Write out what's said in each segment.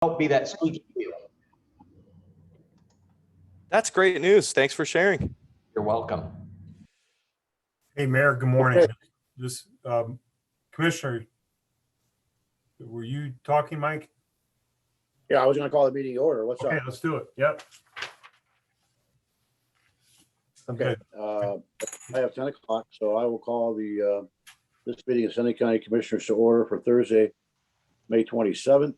Don't be that squeaky wheel. That's great news. Thanks for sharing. You're welcome. Hey, Mayor, good morning. This Commissioner, were you talking, Mike? Yeah, I was going to call the meeting to order. What's Okay, up? let's do it. Yep. Okay. I have 10 o'clock, so I will call the this meeting of Seneca County Commissioners to order for Thursday, May 27th.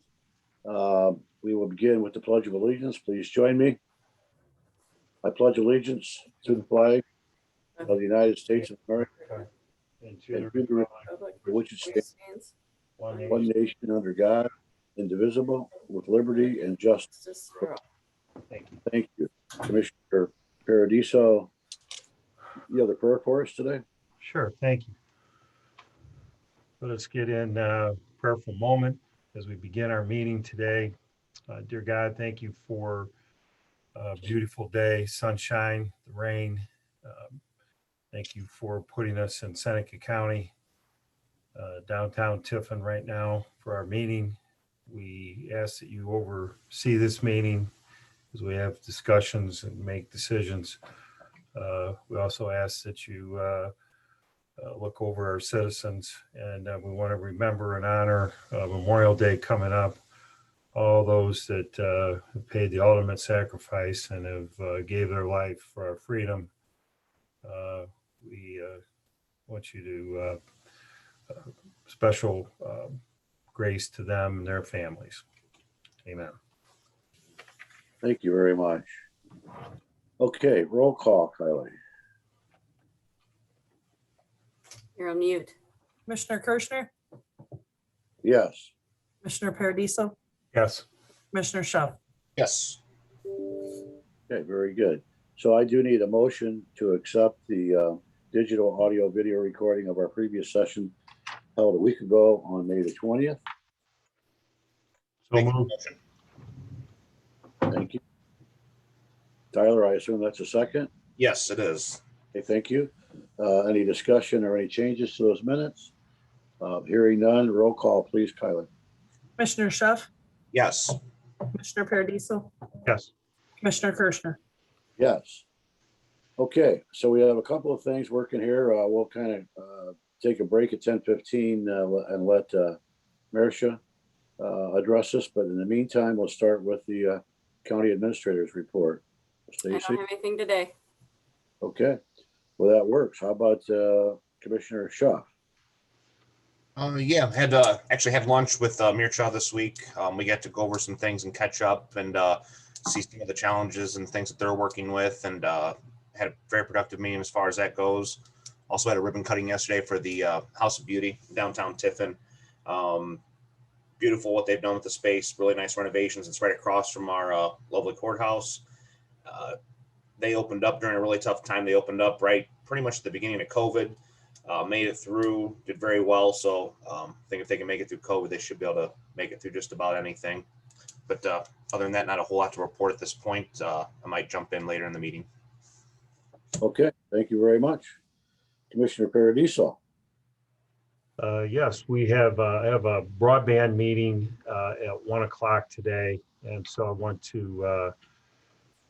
We will begin with the Pledge of Allegiance. Please join me. I pledge allegiance to the flag of the United States of America and to the republic for which it stands, one nation under God, indivisible, with liberty and justice. Thank you. Commissioner Paradiso, you have the prayer for us today? Sure, thank you. So let's get in a prayerful moment as we begin our meeting today. Dear God, thank you for a beautiful day, sunshine, the rain. Thank you for putting us in Seneca County, downtown Tiffin right now for our meeting. We ask that you oversee this meeting as we have discussions and make decisions. We also ask that you look over our citizens, and we want to remember and honor Memorial Day coming up, all those that have paid the ultimate sacrifice and have gave their life for our freedom. We want you to special grace to them and their families. Amen. Thank you very much. Okay, roll call, Kylie. You're on mute. Commissioner Kirschner, Yes. Commissioner Paradiso, Yes. Commissioner Schuff. Yes. Okay, very good. So I do need a motion to accept the digital audio video recording of our previous session held a week ago on May the 20th. So Make a moved. motion. Thank you. Tyler, I assume that's a second? Yes, it is. Okay, thank you. Any discussion or any changes to those minutes? Hearing none, roll call, please, Kylie. Commissioner Schuff, Yes. Commissioner Paradiso, Yes. Commissioner Kirschner. Yes. Okay, so we have a couple of things working here. We'll kind of take a break at 10:15 and let Marcia address this. But in the meantime, we'll start with the county administrator's report. I Stacy. don't have anything today. Okay, well, that works. How about Commissioner Schuff? Yeah, had actually had lunch with Mircha this week. We got to go over some things and catch up and see some of the challenges and things that they're working with, and had a very productive meeting as far as that goes. Also had a ribbon cutting yesterday for the House of Beauty downtown Tiffin. Beautiful what they've done with the space, really nice renovations. It's right across from our lovely courthouse. They opened up during a really tough time. They opened up right pretty much at the beginning of COVID, made it through, did very well. So I think if they can make it through COVID, they should be able to make it through just about anything. But other than that, not a whole lot to report at this point. I might jump in later in the meeting. Okay, thank you very much. Commissioner Paradiso. Yes, we have I have a broadband meeting at 1 o'clock today, and so I want to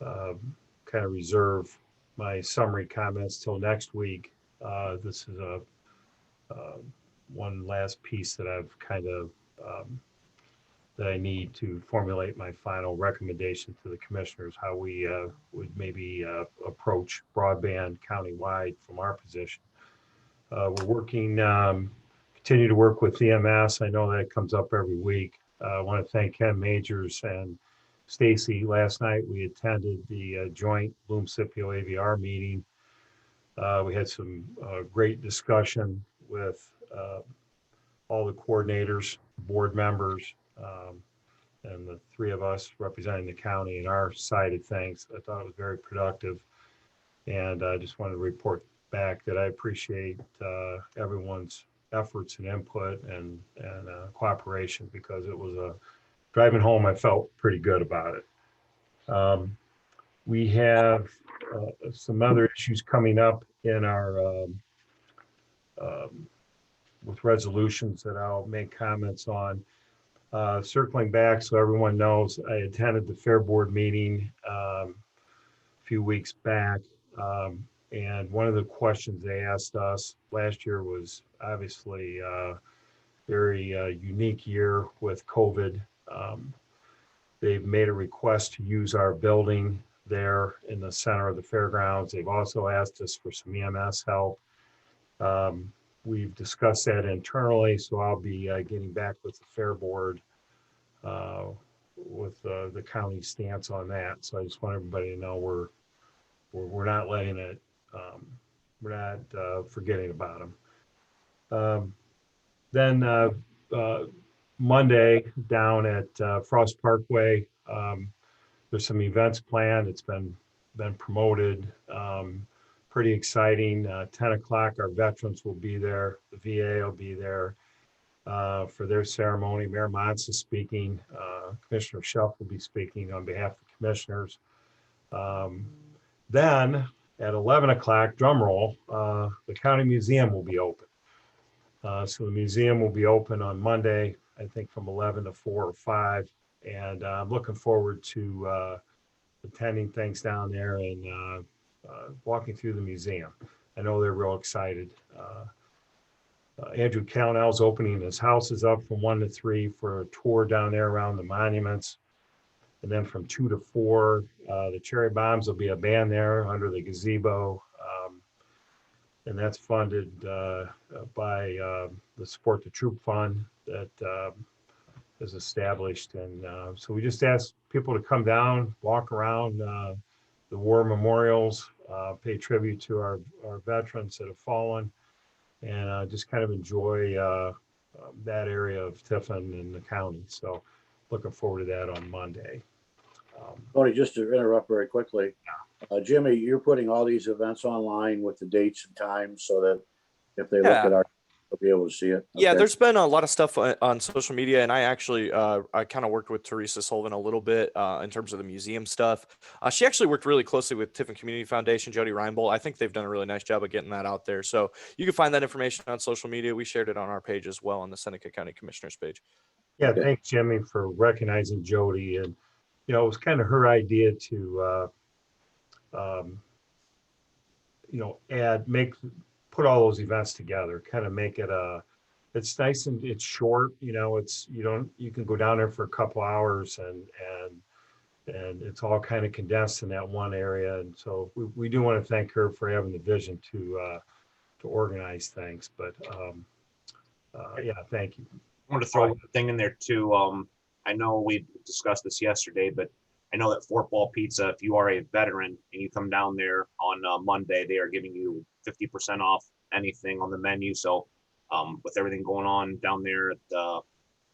kind of reserve my summary comments till next week. This is a one last piece that I've kind of that I need to formulate my final recommendation to the commissioners, how we would maybe approach broadband countywide from our position. We're working, continue to work with EMS. I know that comes up every week. I want to thank Ken Majors and Stacy. Last night we attended the joint Bloom Scipio AVR meeting. We had some great discussion with all the coordinators, board members, and the three of us representing the county and our side of things. I thought it was very productive, and I just wanted to report back that I appreciate everyone's efforts and input and cooperation, because it was a driving home. I felt pretty good about it. We have some other issues coming up in our with resolutions that I'll make comments on. Circling back, so everyone knows, I attended the Fair Board meeting a few weeks back. And one of the questions they asked us last year was obviously a very unique year with COVID. They've made a request to use our building there in the center of the fairgrounds. They've also asked us for some EMS help. We've discussed that internally, so I'll be getting back with the Fair Board with the county stance on that. So I just want everybody to know we're not letting it, we're not forgetting about them. Then Monday down at Frost Parkway, there's some events planned. It's been promoted. Pretty exciting. 10 o'clock, our veterans will be there. The VA will be there for their ceremony. Mayor Mons is speaking. Commissioner Shelf will be speaking on behalf of commissioners. Then at 11 o'clock, drum roll, the county museum will be open. So the museum will be open on Monday, I think from 11 to 4 or 5. And I'm looking forward to attending things down there and walking through the museum. I know they're real excited. Andrew Calnell's opening his houses up from 1 to 3 for a tour down there around the monuments. And then from 2 to 4, the Cherry Bombs will be a band there under the gazebo. And that's funded by the Support the Troop Fund that is established. And so we just ask people to come down, walk around the war memorials, pay tribute to our veterans that have fallen, and just kind of enjoy that area of Tiffin and the county. So looking forward to that on Monday. Tony, just to interrupt very quickly, Jimmy, you're putting all these events online with the dates and times so that if they look at our, they'll be able to see it. Yeah, Okay. there's been a lot of stuff on social media, and I actually I kind of worked with Teresa Sullivan a little bit in terms of the museum stuff. She actually worked really closely with Tiffin Community Foundation, Jody Reinbold. I think they've done a really nice job of getting that out there. So you can find that information on social media. We shared it on our page as well on the Seneca County Commissioners page. Yeah, Okay. thanks, Jimmy, for recognizing Jody. And, you know, it was kind of her idea to, you know, put all those events together, kind of make it it's nice and it's short, you know, you can go down there for a couple hours and it's all kind of condensed in that one area. And so we do want to thank her for having the vision to organize things, but yeah, thank you. I wanted to throw a thing in there too. I know we discussed this yesterday, but I know that Fort Ball Pizza, if you are a veteran and you come down there on Monday, they are giving you 50% off anything on the menu. So with everything going on down there at the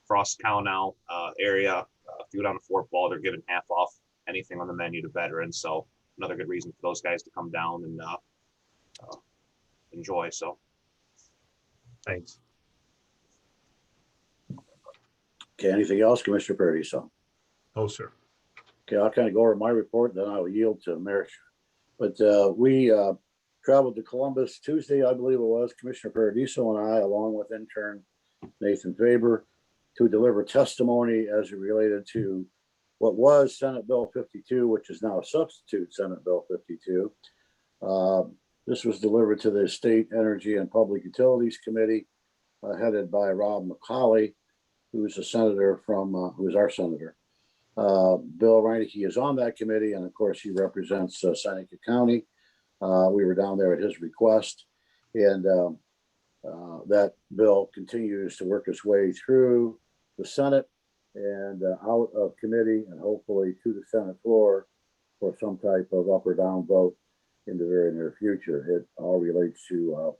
Frost Cow area, if you go down to Fort Ball, they're giving half off anything on the menu to veterans. So another good reason for those guys to come down and enjoy. So Thanks. Okay, anything else, Commissioner Purdy? So, Oh, sir. okay, I'll kind of go over my report, then I will yield to Mayor. But we traveled to Columbus Tuesday, I believe it was, Commissioner Paradiso and I, along with intern Nathan Faber, to deliver testimony as it related to what was Senate Bill 52, which is now a substitute Senate Bill 52. This was delivered to the State Energy and Public Utilities Committee, headed by Rob McCauley, who's a senator who's our senator. Bill Reineke is on that committee, and of course he represents Seneca County. We were down there at his request, and that bill continues to work its way through the Senate and out of committee, and hopefully to the Senate floor for some type of up or down vote in the very near future. It all relates to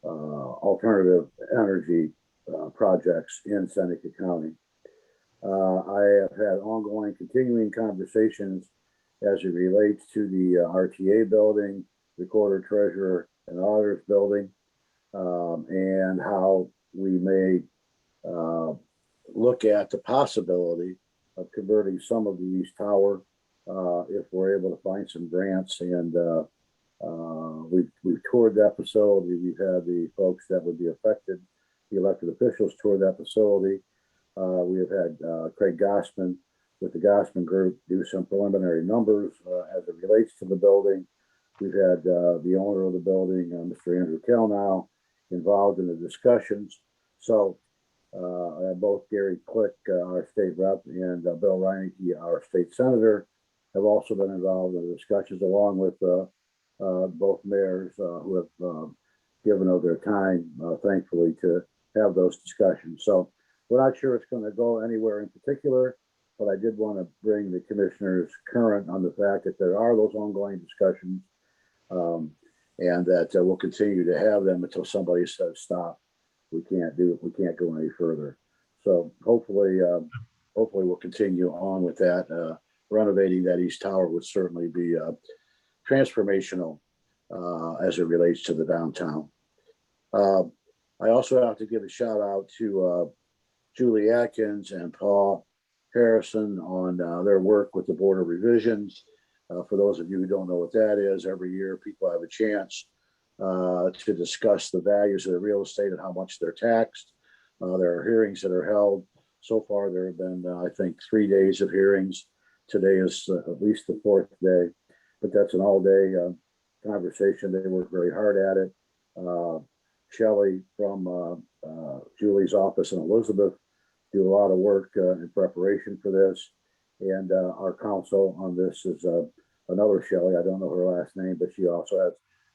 alternative energy projects in Seneca County. I have had ongoing, continuing conversations as it relates to the RTA building, recorder, treasurer, and auditor's building, and how we may look at the possibility of converting some of the East Tower if we're able to find some grants. And we've toured that facility. We've had the folks that would be affected, the elected officials, tour that facility. We have had Craig Gossman with the Gossman Group do some preliminary numbers as it relates to the building. We've had the owner of the building, Mr. Andrew Kellnow, involved in the discussions. So both Gary Click, our state rep, and Bill Reineke, our state senator, have also been involved in the discussions, along with both mayors who have given of their time, thankfully, to have those discussions. So we're not sure it's going to go anywhere in particular, but I did want to bring the commissioners current on the fact that there are those ongoing discussions, and that we'll continue to have them until somebody says stop. We can't go any further. So hopefully we'll continue on with that. Renovating that East Tower would certainly be transformational as it relates to the downtown. I also have to give a shout out to Julie Atkins and Paul Harrison on their work with the Board of Revisions. For those of you who don't know what that is, every year people have a chance to discuss the values of the real estate and how much they're taxed. There are hearings that are held. So far, there have been, I think, 3 days of hearings. Today is at least the fourth day, but that's an all-day conversation. They work very hard at it. Shelley from Julie's office and Elizabeth do a lot of work in preparation for this. And our counsel on this is another Shelley. I don't know her last name, but she also has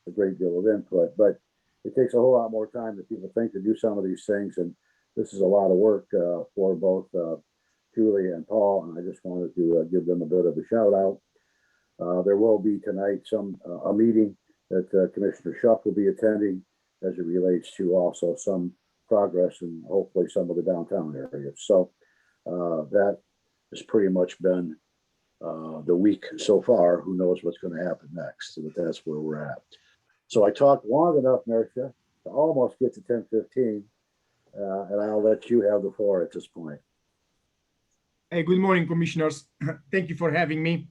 a great deal of input. But it takes a whole lot more time than people think to do some of these things. And this is a lot of work for both Julie and Paul. And I just wanted to give them a bit of a shout out. There will be tonight a meeting that Commissioner Schuff will be attending as it relates to also some progress and hopefully some of the downtown areas. So that has pretty much been the week so far. Who knows what's going to happen next, but that's where we're at. So I talked long enough, Marcia, to almost get to 10:15, and I'll let you have the floor at this point. Hey, good morning, commissioners. Thank you for having me.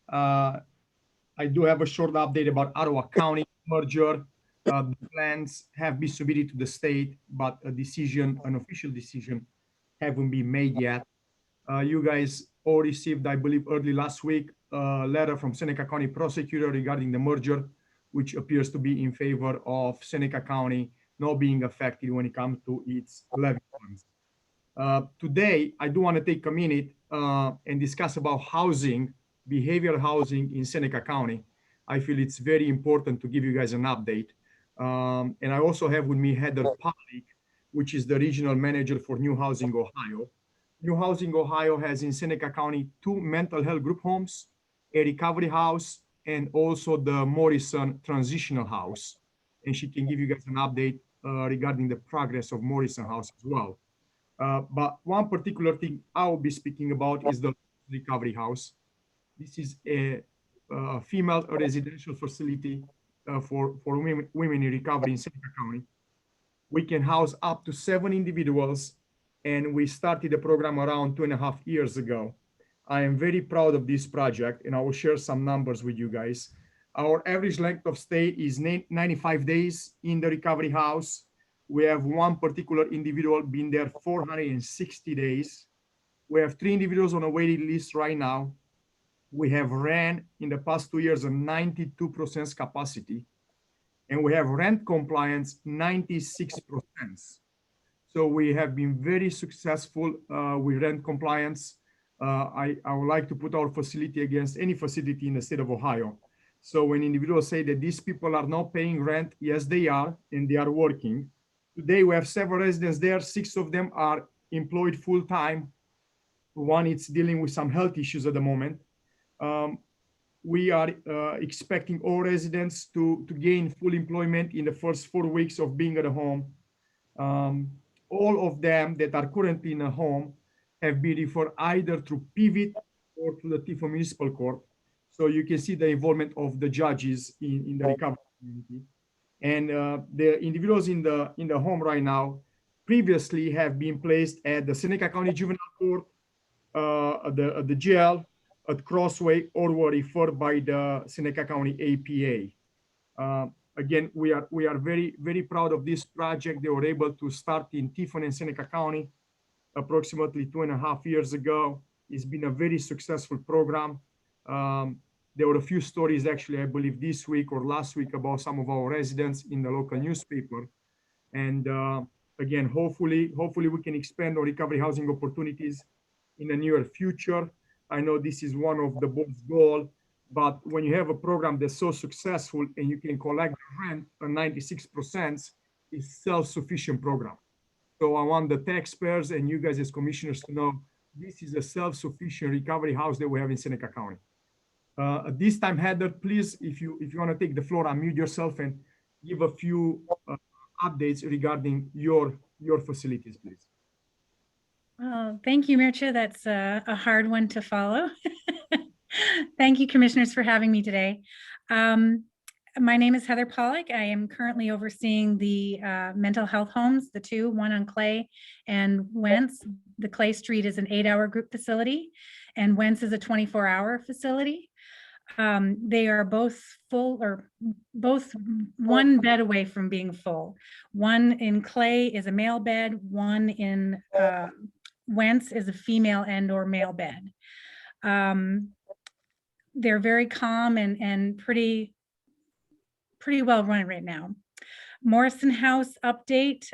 I do have a short update about Ottawa County merger. The plans have been submitted to the state, but an official decision haven't been made yet. You guys all received, I believe, early last week, a letter from Seneca County prosecutor regarding the merger, which appears to be in favor of Seneca County not being affected when it comes to its levy funds. Today, I do want to take a minute and discuss about housing, behavioral housing in Seneca County. I feel it's very important to give you guys an update. And I also have with me Heather Pollack, which is the regional manager for New Housing Ohio. New Housing Ohio has in Seneca County 2 mental health group homes, a recovery house, and also the Morrison transitional house. And she can give you guys an update regarding the progress of Morrison House as well. But one particular thing I will be speaking about is the recovery house. This is a female residential facility for women in recovery in Seneca County. We can house up to 7 individuals, and we started the program around 2.5 years ago. I am very proud of this project, and I will share some numbers with you guys. Our average length of stay is 95 days in the recovery house. We have one particular individual been there 460 days. We have 3 individuals on a waiting list right now. We have ran in the past 2 years a 92% capacity, and we have rent compliance 96%. So we have been very successful with rent compliance. I would like to put our facility against any facility in the state of Ohio. So when individuals say that these people are not paying rent, yes, they are, and they are working. Today, we have several residents there. 6 of them are employed full-time. One is dealing with some health issues at the moment. We are expecting all residents to gain full employment in the first 4 weeks of being at a home. All of them that are currently in a home have been referred either through Pivot or to the Tifa Municipal Court. So you can see the involvement of the judges in the recovery community. And the individuals in the home right now previously have been placed at the Seneca County Juvenile Court, at the jail, at Crossway, or were referred by the Seneca County APA. Again, we are very, very proud of this project. They were able to start in Tiffin and Seneca County. approximately 2.5 years ago. It's been a very successful program. There were a few stories actually, I believe this week or last week, about some of our residents in the local newspaper. And again, hopefully we can expand our recovery housing opportunities in the near future. I know this is one of the board's goal, but when you have a program that's so successful and you can collect rent at 96%, it's self-sufficient program. So I want the taxpayers and you guys as commissioners to know this is a self-sufficient recovery house that we have in Seneca County. At this time, Heather, please, if you want to take the floor, unmute yourself and give a few updates regarding your facilities, please. Well, thank you, Mircea. That's a hard one to follow. Thank you, commissioners, for having me today. My name is Heather Pollock. I am currently overseeing the mental health homes, the two, one on Clay and Wentz. The Clay Street is an 8-hour group facility and Wentz is a 24-hour facility. They are both full, or both one bed away from being full. One in Clay is a male bed, one in Wentz is a female and or male bed. They're very calm and pretty well run right now. Morrison House update.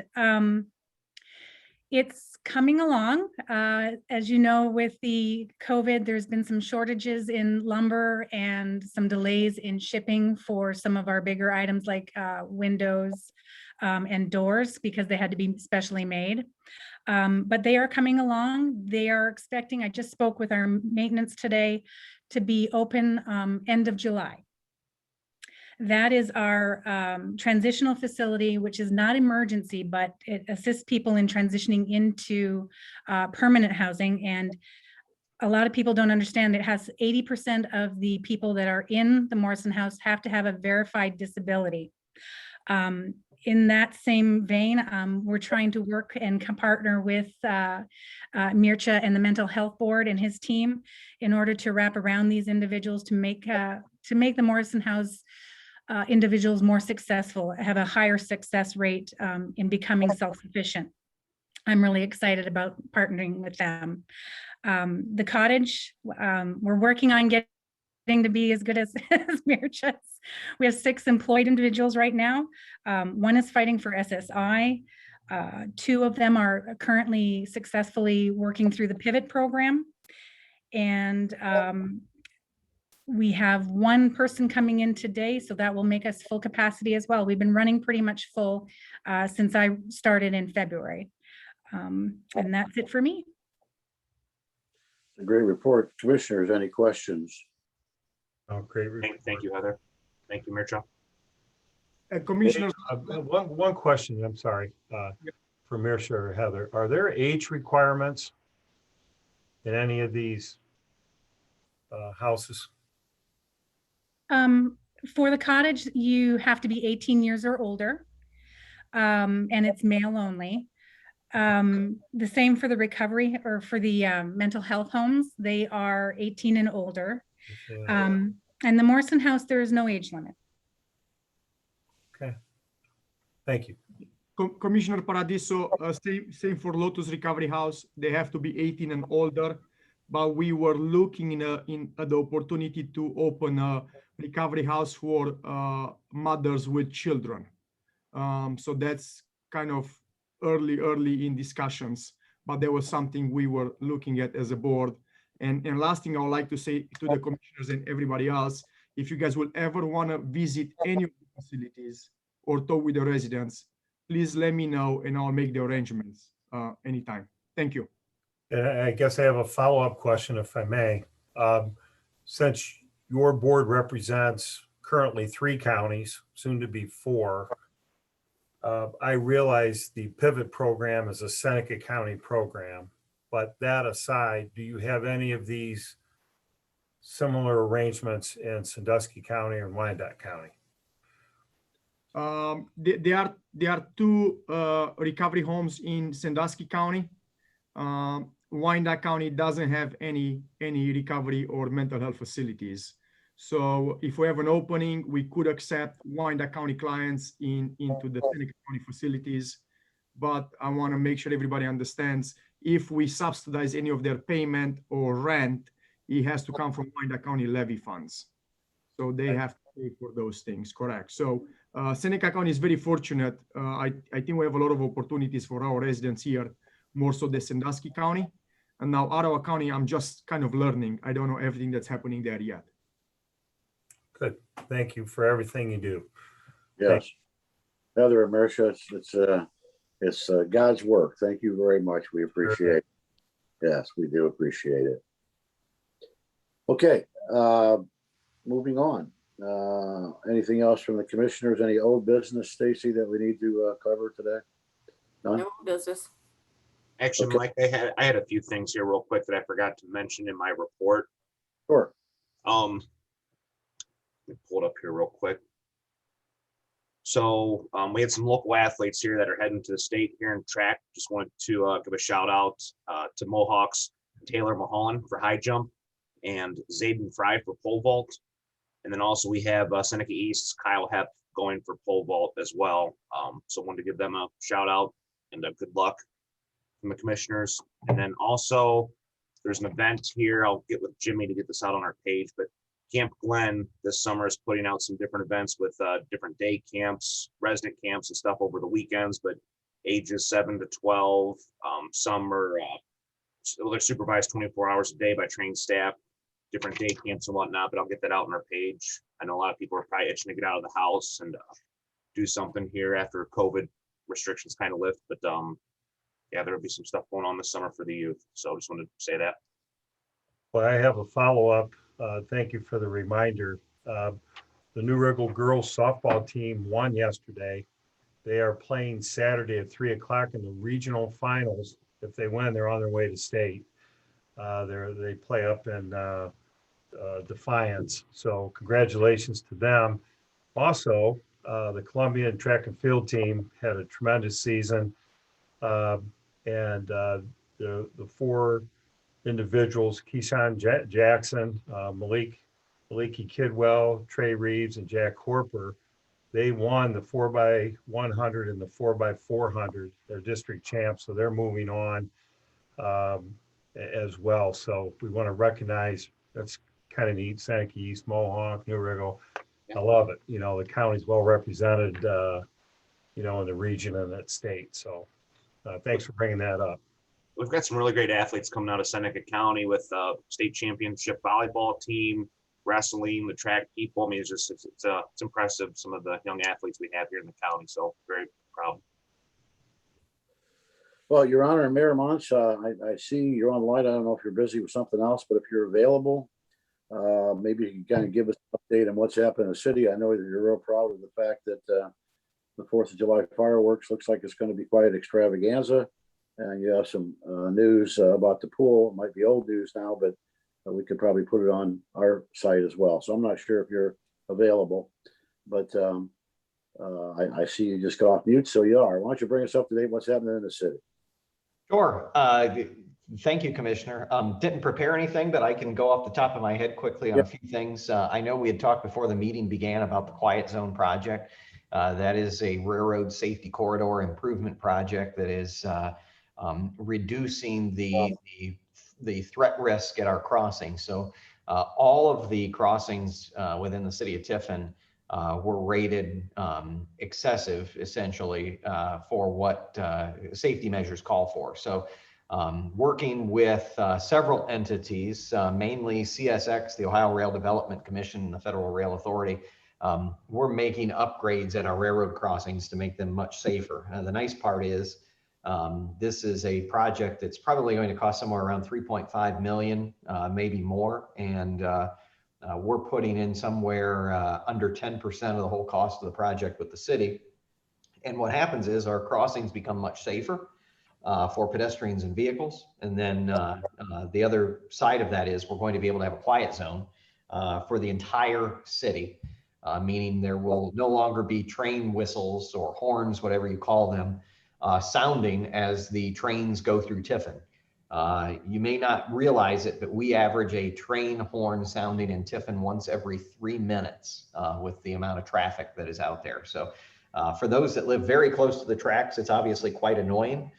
It's coming along. As you know, with the COVID, there's been some shortages in lumber and some delays in shipping for some of our bigger items like windows and doors because they had to be specially made. But they are coming along. They are expecting, I just spoke with our maintenance today, to be open end of July. That is our transitional facility, which is not emergency, but it assists people in transitioning into permanent housing. And a lot of people don't understand it has 80% of the people that are in the Morrison House have to have a verified disability. In that same vein, we're trying to work and partner with Mircea and the Mental Health Board and his team in order to wrap around these individuals to make the Morrison House individuals more successful, have a higher success rate in becoming self-sufficient. I'm really excited about partnering with them. The cottage, we're working on getting to be as good as Mircea's. We have 6 employed individuals right now. One is fighting for SSI. 2 of them are currently successfully working through the pivot program. And we have 1 person coming in today, so that will make us full capacity as well. We've been running pretty much full since I started in February. And that's it for me. A great report. Commissioners, any questions? Oh, great report. Thank you, Heather. Thank you, Mircea. Commissioners, One question, I'm sorry, for Mircea or Heather. Are there age requirements in any of these houses? For the cottage, you have to be 18 years or older, and it's male only. The same for the recovery or for the mental health homes. They are 18 and older. And the Morrison House, there is no age limit. Okay. Thank you. Commissioner Paradiso, same for Lotus Recovery House. They have to be 18 and older, but we were looking at the opportunity to open a recovery house for mothers with children. So that's kind of early in discussions, but there was something we were looking at as a board. And last thing I would like to say to the commissioners and everybody else, if you guys will ever want to visit any of the facilities or talk with the residents, please let me know and I'll make the arrangements anytime. Thank you. And I guess I have a follow-up question, if I may. Since your board represents currently 3 counties, soon to be 4, I realize the pivot program is a Seneca County program, but that aside, do you have any of these similar arrangements in Sandusky County or Wyandotte County? There are 2 recovery homes in Sandusky County. Wyandotte County doesn't have any recovery or mental health facilities. So if we have an opening, we could accept Wyandotte County clients into the Seneca County facilities. But I want to make sure everybody understands if we subsidize any of their payment or rent, it has to come from Wyandotte County levy funds. So they have to pay for those things, correct? So Seneca County is very fortunate. I think we have a lot of opportunities for our residents here, more so than Sandusky County. And now Ottawa County, I'm just kind of learning. I don't know everything that's happening there yet. Good. Thank you for everything you do. Yes. Heather and Marcia, it's God's work. Thank you very much. We appreciate it. Yes, we do appreciate it. Okay, moving on. Anything else from the commissioners? Any old business, Stacy, that we need to cover today? None? No business. Actually, Okay. Mike, I had a few things here real quick that I forgot to mention in my report. Sure. Let me pull it up here real quick. So we had some local athletes here that are heading to the state here in track. Just wanted to give a shout out to Mohawks, Taylor Mulholland for high jump and Zayden Fry for pole vault. And then also we have Seneca East's Kyle Hepp going for pole vault as well. So wanted to give them a shout out and good luck from the commissioners. And then also there's an event here. I'll get with Jimmy to get this out on our page, but Camp Glen this summer is putting out some different events with different day camps, resident camps and stuff over the weekends, but ages 7 to 12. Some are they're supervised 24 hours a day by trained staff, different day camps and whatnot, but I'll get that out on our page. I know a lot of people are probably itching to get out of the house and do something here after COVID restrictions kind of lift, but yeah, there'll be some stuff going on this summer for the youth. So I just wanted to say that. Well, I have a follow-up. Thank you for the reminder. The New Riggle girls softball team won yesterday. They are playing Saturday at 3 o'clock in the regional finals. If they win, they're on their way to state. They play up in Defiance. So congratulations to them. Also, the Columbian track and field team had a tremendous season. And the four individuals, Keyshawn Jackson, Maliki Kidwell, Trey Reeves, and Jack Corper, they won the 4x100 and the 4x400. They're district champs, so they're moving on as well. So we want to recognize, that's kind of neat, Seneca East, Mohawk, New Riggle. I love it. You know, the county's well represented, you know, in the region and that state. So thanks for bringing that up. We've got some really great athletes coming out of Seneca County with state championship volleyball team, wrestling, the track people. I mean, it's impressive, some of the young athletes we have here in the county. So very proud. Well, Your Honor, Mayor Monch, I see you're online. I don't know if you're busy with something else, but if you're available, maybe you can kind of give us an update on what's happened in the city. I know that you're real proud of the fact that the 4th of July fireworks looks like it's going to be quite an extravaganza. And you have some news about the pool. It might be old news now, but we could probably put it on our site as well. So I'm not sure if you're available, but I see you just got off mute, so you are. Why don't you bring us up to date what's happening in the city? Sure. Thank you, Commissioner. Didn't prepare anything, but I can go off the top of my head quickly on a few things. I know we had talked before the meeting began about the Quiet Zone project. That is a railroad safety corridor improvement project that is reducing the threat risk at our crossings. So all of the crossings within the city of Tiffin were rated excessive, essentially, for what safety measures call for. So working with several entities, mainly CSX, the Ohio Rail Development Commission, and the Federal Rail Authority, we're making upgrades at our railroad crossings to make them much safer. The nice part is this is a project that's probably going to cost somewhere around 3.5 million, maybe more. And we're putting in somewhere under 10% of the whole cost of the project with the city. And what happens is our crossings become much safer for pedestrians and vehicles. And then the other side of that is we're going to be able to have a quiet zone for the entire city, meaning there will no longer be train whistles or horns, whatever you call them, sounding as the trains go through Tiffin. You may not realize it, but we average a train horn sounding in Tiffin once every 3 minutes with the amount of traffic that is out there. So for those that live very close to the tracks, it's obviously quite annoying.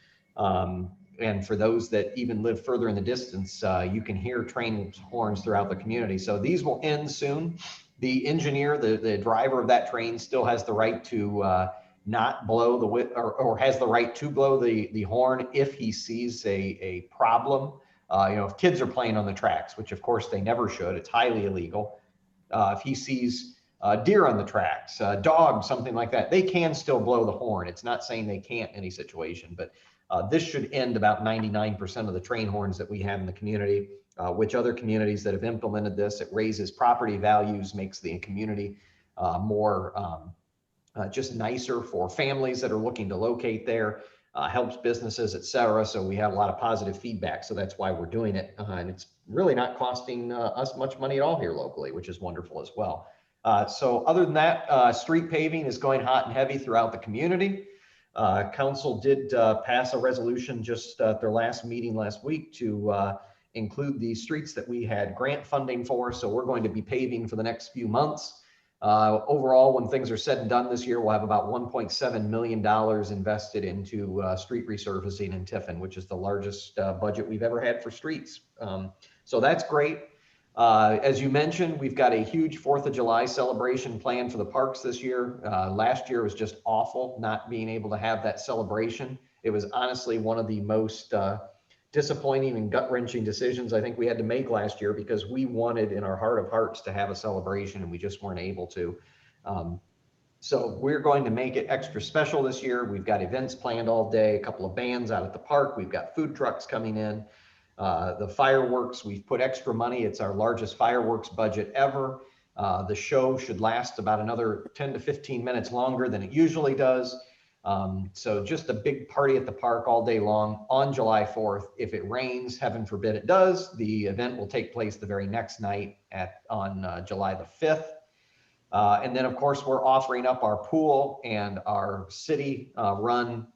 And for those that even live further in the distance, you can hear train horns throughout the community. So these will end soon. The engineer, the driver of that train still has the right to not blow the or has the right to blow the horn if he sees a problem. If kids are playing on the tracks, which of course they never should, it's highly illegal. If he sees deer on the tracks, dogs, something like that, they can still blow the horn. It's not saying they can't in any situation, but this should end about 99% of the train horns that we have in the community. Which other communities that have implemented this, it raises property values, makes the community more just nicer for families that are looking to locate there, helps businesses, et cetera. So we have a lot of positive feedback. So that's why we're doing it. And it's really not costing us much money at all here locally, which is wonderful as well. So other than that, street paving is going hot and heavy throughout the community. Council did pass a resolution just at their last meeting last week to include the streets that we had grant funding for. So we're going to be paving for the next few months. Overall, when things are said and done this year, we'll have about $1.7 million invested into street resurfacing in Tiffin, which is the largest budget we've ever had for streets. So that's great. As you mentioned, we've got a huge 4th of July celebration planned for the parks this year. Last year was just awful not being able to have that celebration. It was honestly one of the most disappointing and gut-wrenching decisions I think we had to make last year, because we wanted in our heart of hearts to have a celebration and we just weren't able to. So we're going to make it extra special this year. We've got events planned all day, a couple of bands out at the park. We've got food trucks coming in. The fireworks, we've put extra money. It's our largest fireworks budget ever. The show should last about another 10 to 15 minutes longer than it usually does. So just a big party at the park all day long on July 4th. If it rains, heaven forbid it does, the event will take place the very next night on July the 5th. And then of course, we're offering up our pool and our city run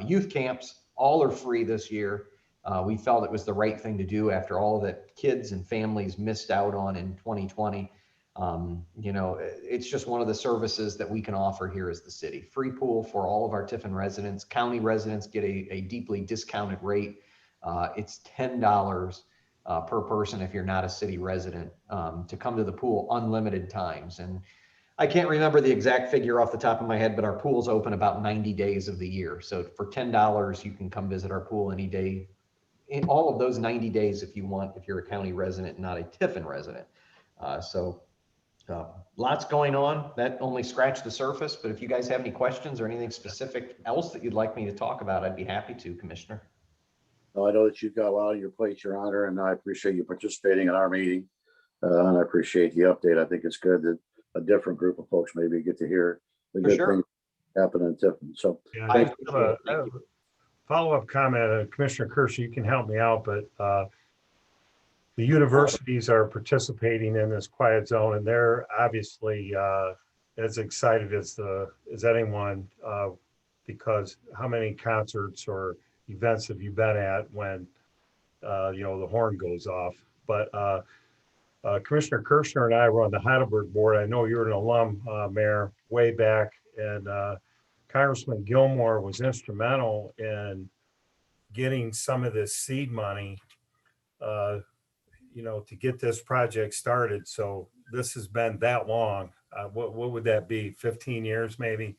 youth camps. All are free this year. We felt it was the right thing to do after all that kids and families missed out on in 2020. It's just one of the services that we can offer here as the city. Free pool for all of our Tiffin residents. County residents get a deeply discounted rate. It's $10 per person if you're not a city resident to come to the pool unlimited times. And I can't remember the exact figure off the top of my head, but our pool's open about 90 days of the year. So for $10, you can come visit our pool any day in all of those 90 days if you want, if you're a county resident, not a Tiffin resident. Lots going on. That only scratched the surface, but if you guys have any questions or anything specific else that you'd like me to talk about, I'd be happy to, Commissioner. I know that you've got a lot on your plate, Your Honor, and I appreciate you participating in our meeting. And I appreciate the update. I think it's good that a different group of folks maybe get to hear the good things happen in Tiffin. So yeah, I have a follow-up comment. Commissioner Kirsch, you can help me out, but the universities are participating in this quiet zone, and they're obviously as excited as anyone, because how many concerts or events have you been at when the horn goes off? But Commissioner Kirschner and I were on the Heidelberg board. I know you're an alum, Mayor, way back, and Congressman Gilmore was instrumental in getting some of this seed money to get this project started. So this has been that long. What would that be? 15 years, maybe?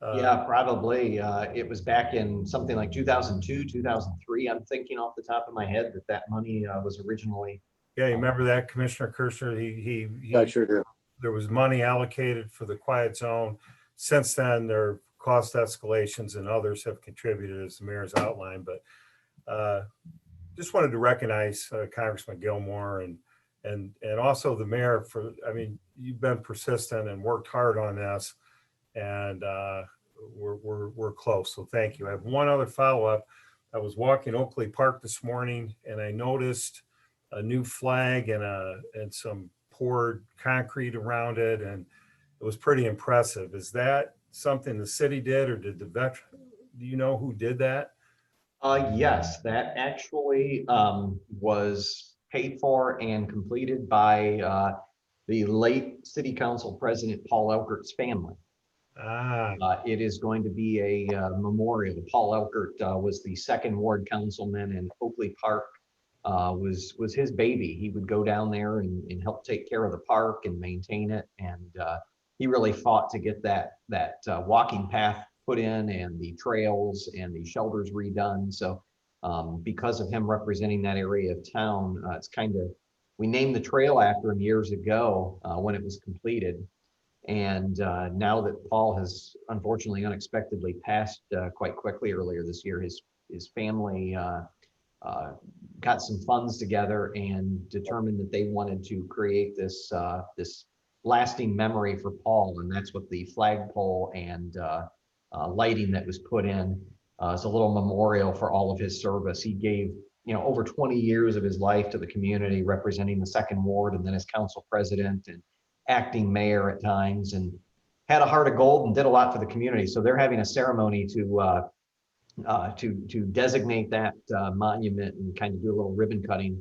Yeah, probably. It was back in something like 2002, 2003. I'm thinking off the top of my head that money was originally. Yeah, you remember that, Commissioner Kirschner? I sure do. There was money allocated for the quiet zone. Since then, there are cost escalations and others have contributed, as the mayor's outlined. But just wanted to recognize Congressman Gilmore and also the mayor you've been persistent and worked hard on this, and we're close. So thank you. I have one other follow-up. I was walking Oakley Park this morning and I noticed a new flag and some poured concrete around it, and it was pretty impressive. Is that something the city did, or did the veteran? Do you know who did that? Yes, that actually was paid for and completed by the late City Council President Paul Elkert's family. It is going to be a memorial. Paul Elkert was the second ward councilman, and Oakley Park was his baby. He would go down there and help take care of the park and maintain it. And he really fought to get that walking path put in and the trails and the shelters redone. So because of him representing that area of town, it's kind of, we named the trail after him years ago when it was completed. And now that Paul has unfortunately unexpectedly passed quite quickly earlier this year, his family got some funds together and determined that they wanted to create this this lasting memory for Paul, and that's what the flagpole and lighting that was put in as a little memorial for all of his service. He gave, over 20 years of his life to the community, representing the second ward, and then as council president and acting mayor at times, and had a heart of gold and did a lot for the community. So they're having a ceremony to designate that monument and kind of do a little ribbon cutting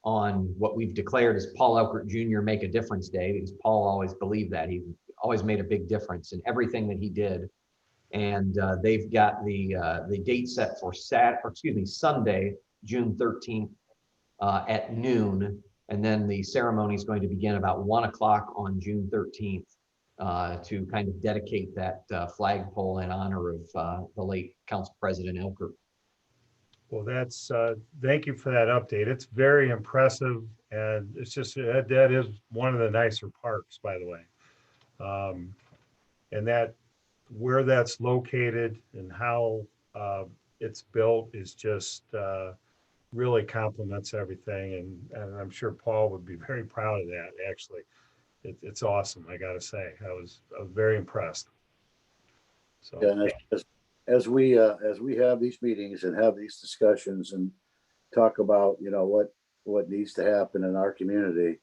on what we've declared as Paul Elkert Jr. Make a Difference Day, because Paul always believed that. He always made a big difference in everything that he did. And they've got the date set for Sunday, June 13th at noon. And then the ceremony is going to begin about 1 o'clock on June 13th. To kind of dedicate that flagpole in honor of the late Council President Elkert. Well, that's, thank you for that update. It's very impressive. And it's just, that is one of the nicer parks, by the way. And that, where that's located and how it's built is just really complements everything. And I'm sure Paul would be very proud of that, actually. It's awesome, I gotta say. I was very impressed. So Yeah, and as we have these meetings and have these discussions and talk about, what needs to happen in our community,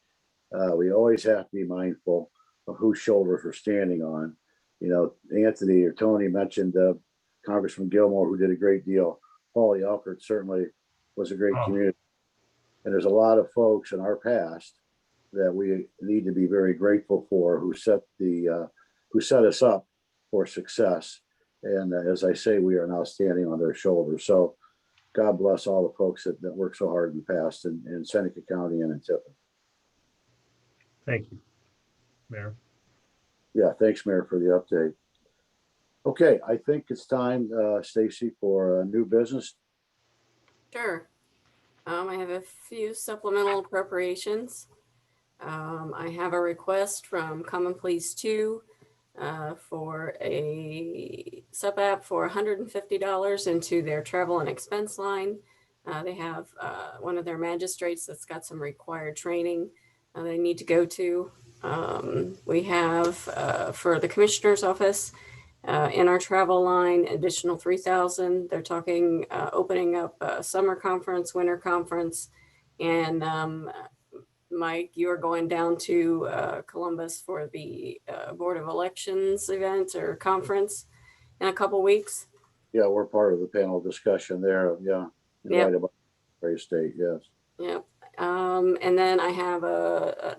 we always have to be mindful of whose shoulders we're standing on. Anthony or Tony mentioned Congressman Gilmore, who did a great deal. Paulie Elkert certainly was a great community. And there's a lot of folks in our past that we need to be very grateful for, who set us up for success. And as I say, we are now standing on their shoulders. So God bless all the folks that worked so hard in the past in Seneca County and in Tiffin. thank you, Mayor. Yeah, thanks, Mayor, for the update. Okay, I think it's time, Stacy, for new business. Sure. I have a few supplemental appropriations. I have a request from Common Pleas 2 for a sub app for $150 into their travel and expense line. They have one of their magistrates that's got some required training they need to go to. We have for the commissioner's office in our travel line, additional $3,000. They're talking opening up a summer conference, winter conference, and Mike, you are going down to Columbus for the Board of Elections event or conference in a couple weeks. Yeah, we're part of the panel discussion there. Yeah, Yep. right about Prairie State. Yes. Yep. And then I have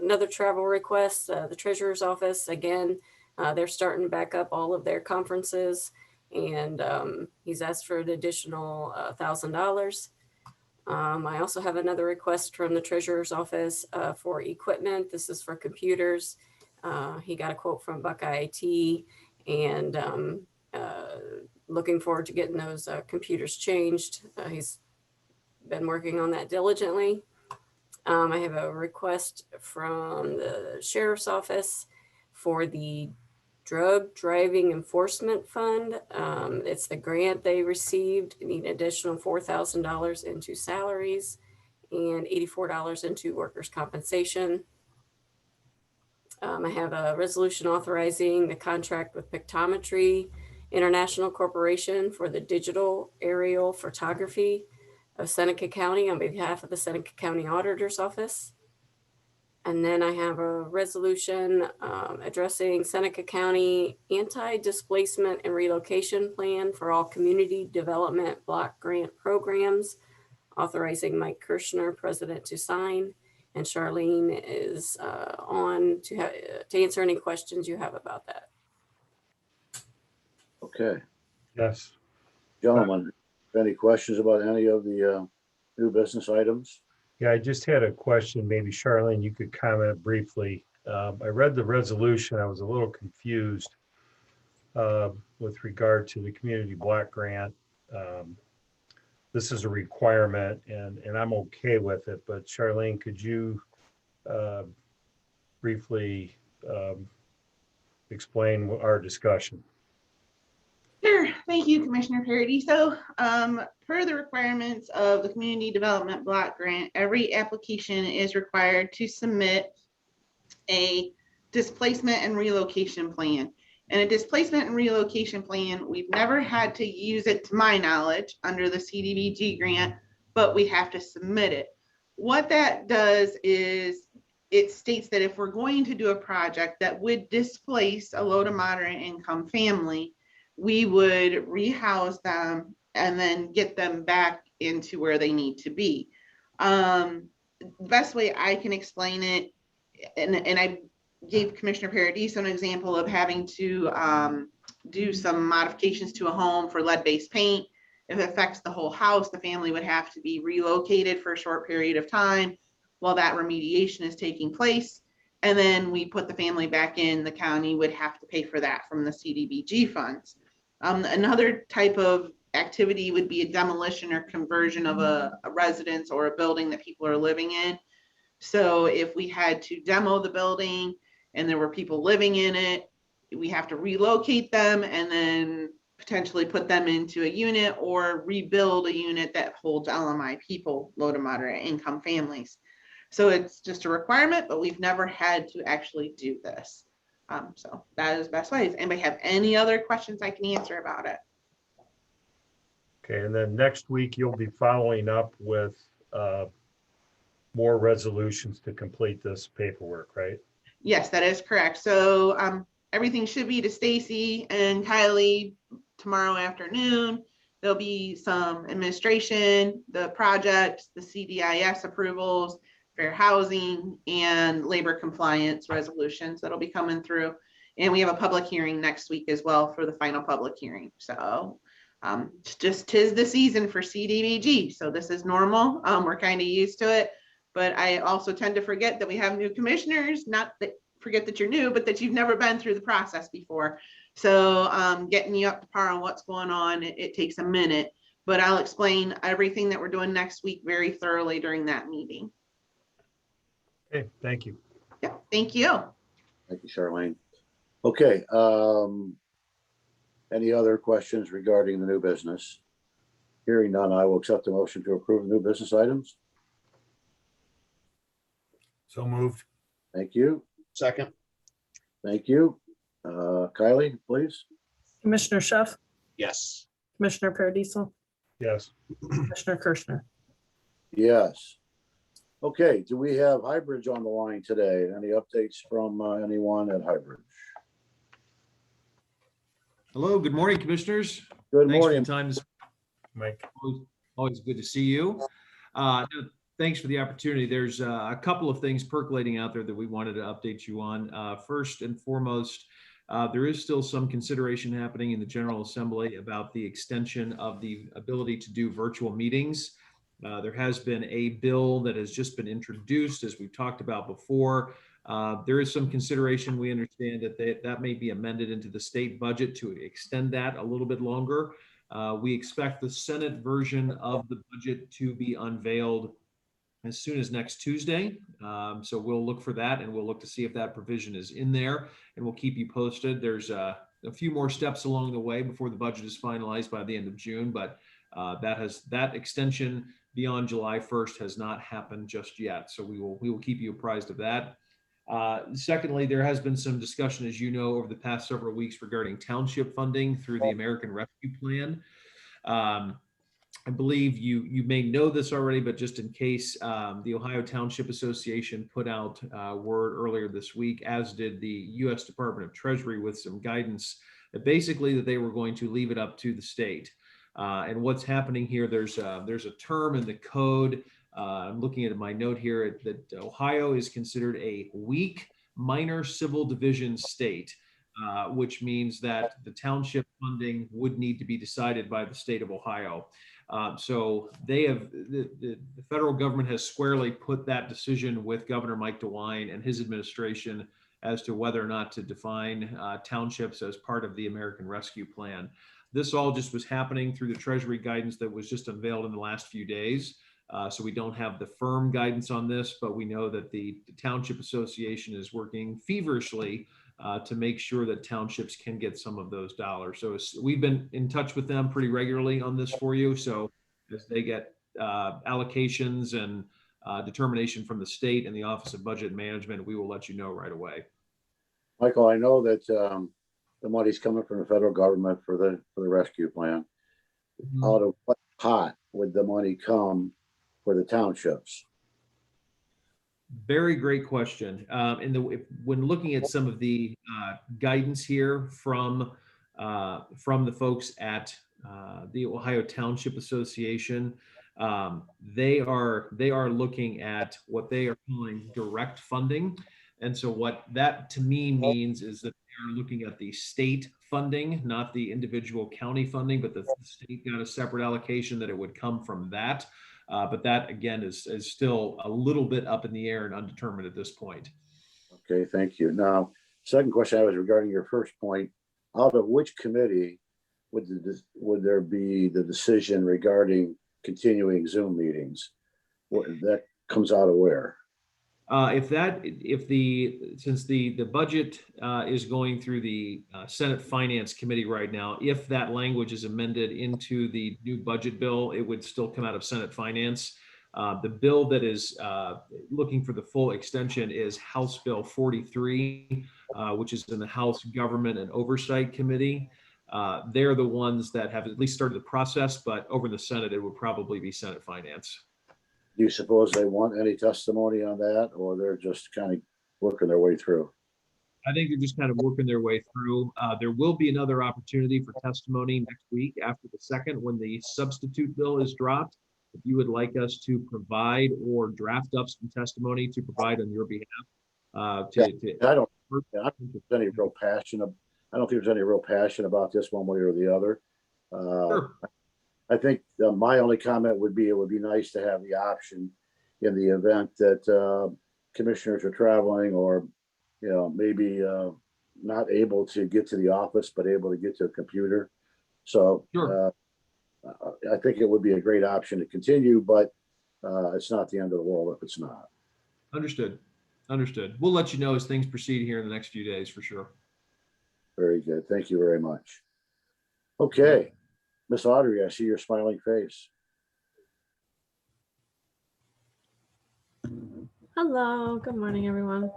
another travel request. The treasurer's office, again, they're starting back up all of their conferences, and he's asked for an additional $1,000. I also have another request from the treasurer's office for equipment. This is for computers. He got a quote from Buckeye IT, and looking forward to getting those computers changed. He's been working on that diligently. I have a request from the sheriff's office for the Drug Driving Enforcement Fund. It's the grant they received. Need an additional $4,000 into salaries and $84 into workers' compensation. I have a resolution authorizing the contract with Pictometry International Corporation for the digital aerial photography of Seneca County on behalf of the Seneca County Auditor's Office. And then I have a resolution addressing Seneca County Anti-Displacement and Relocation Plan for all community development block grant programs, authorizing Mike Kirshner, president, to sign. And Charlene is on to answer any questions you have about that. Okay, Yes. gentlemen, any questions about any of the new business items? Yeah, I just had a question. Maybe Charlene, you could comment briefly. I read the resolution. I was a little confused with regard to the community block grant. This is a requirement and I'm okay with it, but Charlene, could you briefly explain our discussion? Sure. Thank you, Commissioner Paradiso. Per the requirements of the Community Development Block Grant, every application is required to submit a displacement and relocation plan. And a displacement and relocation plan, we've never had to use it to my knowledge under the CDBG grant, but we have to submit it. What that does is it states that if we're going to do a project that would displace a low to moderate income family, we would rehouse them and then get them back into where they need to be. The best way I can explain it, and I gave Commissioner Paradiso an example of having to do some modifications to a home for lead-based paint. If it affects the whole house, the family would have to be relocated for a short period of time while that remediation is taking place. And then we put the family back in, the county would have to pay for that from the CDBG funds. Another type of activity would be a demolition or conversion of a residence or a building that people are living in. So if we had to demo the building and there were people living in it, we have to relocate them and then potentially put them into a unit or rebuild a unit that holds LMI people, low to moderate income families. So it's just a requirement, but we've never had to actually do this. So that is the best way. Does anybody have any other questions I can answer about it? Okay, and then next week you'll be following up with more resolutions to complete this paperwork, right? Yes, that is correct. So everything should be to Stacy and Kylie tomorrow afternoon. There'll be some administration, the project, the CDIS approvals, fair housing, and labor compliance resolutions that'll be coming through. And we have a public hearing next week as well for the final public hearing. So it's just 'tis the season for CDBG. So this is normal. We're kind of used to it. But I also tend to forget that we have new commissioners, not that forget that you're new, but that you've never been through the process before. So getting you up to par on what's going on, it takes a minute, but I'll explain everything that we're doing next week very thoroughly during that meeting. Okay, thank you. Yeah, thank you. Thank you, Charlene. Okay, any other questions regarding the new business? Hearing none, I will accept the motion to approve the new business items. So moved. Thank you. Second. Thank you. Kylie, please. Commissioner Schuff, Yes. Commissioner Paradiso, Yes. Commissioner Kirschner. Yes. Okay, do we have Highbridge on the line today? Any updates from anyone at Highbridge? Hello, good morning, commissioners. Good Thanks for morning. the time. Mike. Always good to see you. Thanks for the opportunity. There's a couple of things percolating out there that we wanted to update you on. First and foremost, there is still some consideration happening in the General Assembly about the extension of the ability to do virtual meetings. There has been a bill that has just been introduced, as we've talked about before. There is some consideration. We understand that that may be amended into the state budget to extend that a little bit longer. We expect the Senate version of the budget to be unveiled as soon as next Tuesday. So we'll look for that and we'll look to see if that provision is in there and we'll keep you posted. There's a few more steps along the way before the budget is finalized by the end of June, but that extension beyond July 1st has not happened just yet. So we will keep you apprised of that. Secondly, there has been some discussion, as you know, over the past several weeks regarding township funding through the American Rescue Plan. I believe you may know this already, but just in case, the Ohio Township Association put out word earlier this week, as did the U.S. Department of Treasury, with some guidance that basically that they were going to leave it up to the state. And what's happening here, there's a term in the code. I'm looking at my note here that Ohio is considered a weak minor civil division state. which means that the township funding would need to be decided by the state of Ohio. So they have, the federal government has squarely put that decision with Governor Mike DeWine and his administration as to whether or not to define townships as part of the American Rescue Plan. This all just was happening through the Treasury guidance that was just unveiled in the last few days. So we don't have the firm guidance on this, but we know that the Township Association is working feverishly to make sure that townships can get some of those dollars. So we've been in touch with them pretty regularly on this for you. So as they get allocations and determination from the state and the Office of Budget Management, we will let you know right away. Michael, I know that the money's coming from the federal government for the rescue plan. Out of what pot would the money come for the townships? Very great question. When looking at some of the guidance here from the folks at the Ohio Township Association, they are looking at what they are calling direct funding. And so what that to me means is that they are looking at the state funding, not the individual county funding, but the state got a separate allocation that it would come from that. But that again is still a little bit up in the air and undetermined at this point. Okay, thank you. Now, second question I was regarding your first point. Out of which committee would there be the decision regarding continuing Zoom meetings? That comes out of where? Since the budget is going through the Senate Finance Committee right now, if that language is amended into the new budget bill, it would still come out of Senate Finance. The bill that is looking for the full extension is House Bill 43, which is in the House Government and Oversight Committee. They're the ones that have at least started the process, but over in the Senate, it would probably be Senate Finance. Do you suppose they want any testimony on that, or they're just kind of working their way through? I think they're just kind of working their way through. There will be another opportunity for testimony next week after the second when the substitute bill is dropped. If you would like us to provide or draft up some testimony to provide on your behalf. I don't think there's any real passion. I don't think there's any real passion about this one way or the other. Sure. I think my only comment would be, it would be nice to have the option in the event that commissioners are traveling or, maybe not able to get to the office, but able to get to a computer. So sure. I think it would be a great option to continue, but it's not the end of the world if it's not. Understood. We'll let you know as things proceed here in the next few days for sure. Very good. Thank you very much. Okay. Miss Audrey, I see your smiling face. Hello, good morning, everyone.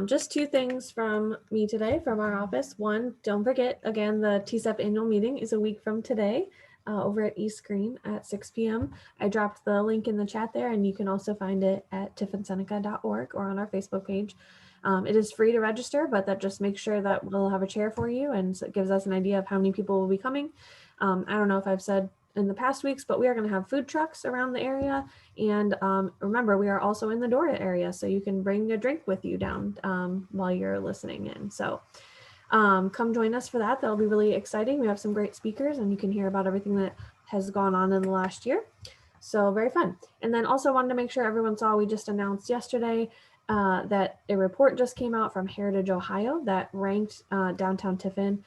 Just two things from me today from our office. One, don't forget, again, the TCP Annual Meeting is a week from today over at East Green at 6 p.m. I dropped the link in the chat there, and you can also find it at tiffinseneca.org or on our Facebook page. It is free to register, but that just makes sure that we'll have a chair for you, and so it gives us an idea of how many people will be coming. I don't know if I've said in the past weeks, but we are going to have food trucks around the area. And remember, we are also in the Dora area, so you can bring a drink with you down while you're listening in. So come join us for that. That'll be really exciting. We have some great speakers, and you can hear about everything that has gone on in the last year. So very fun. And then also wanted to make sure everyone saw, we just announced yesterday that a report just came out from Heritage Ohio that ranked downtown Tiffin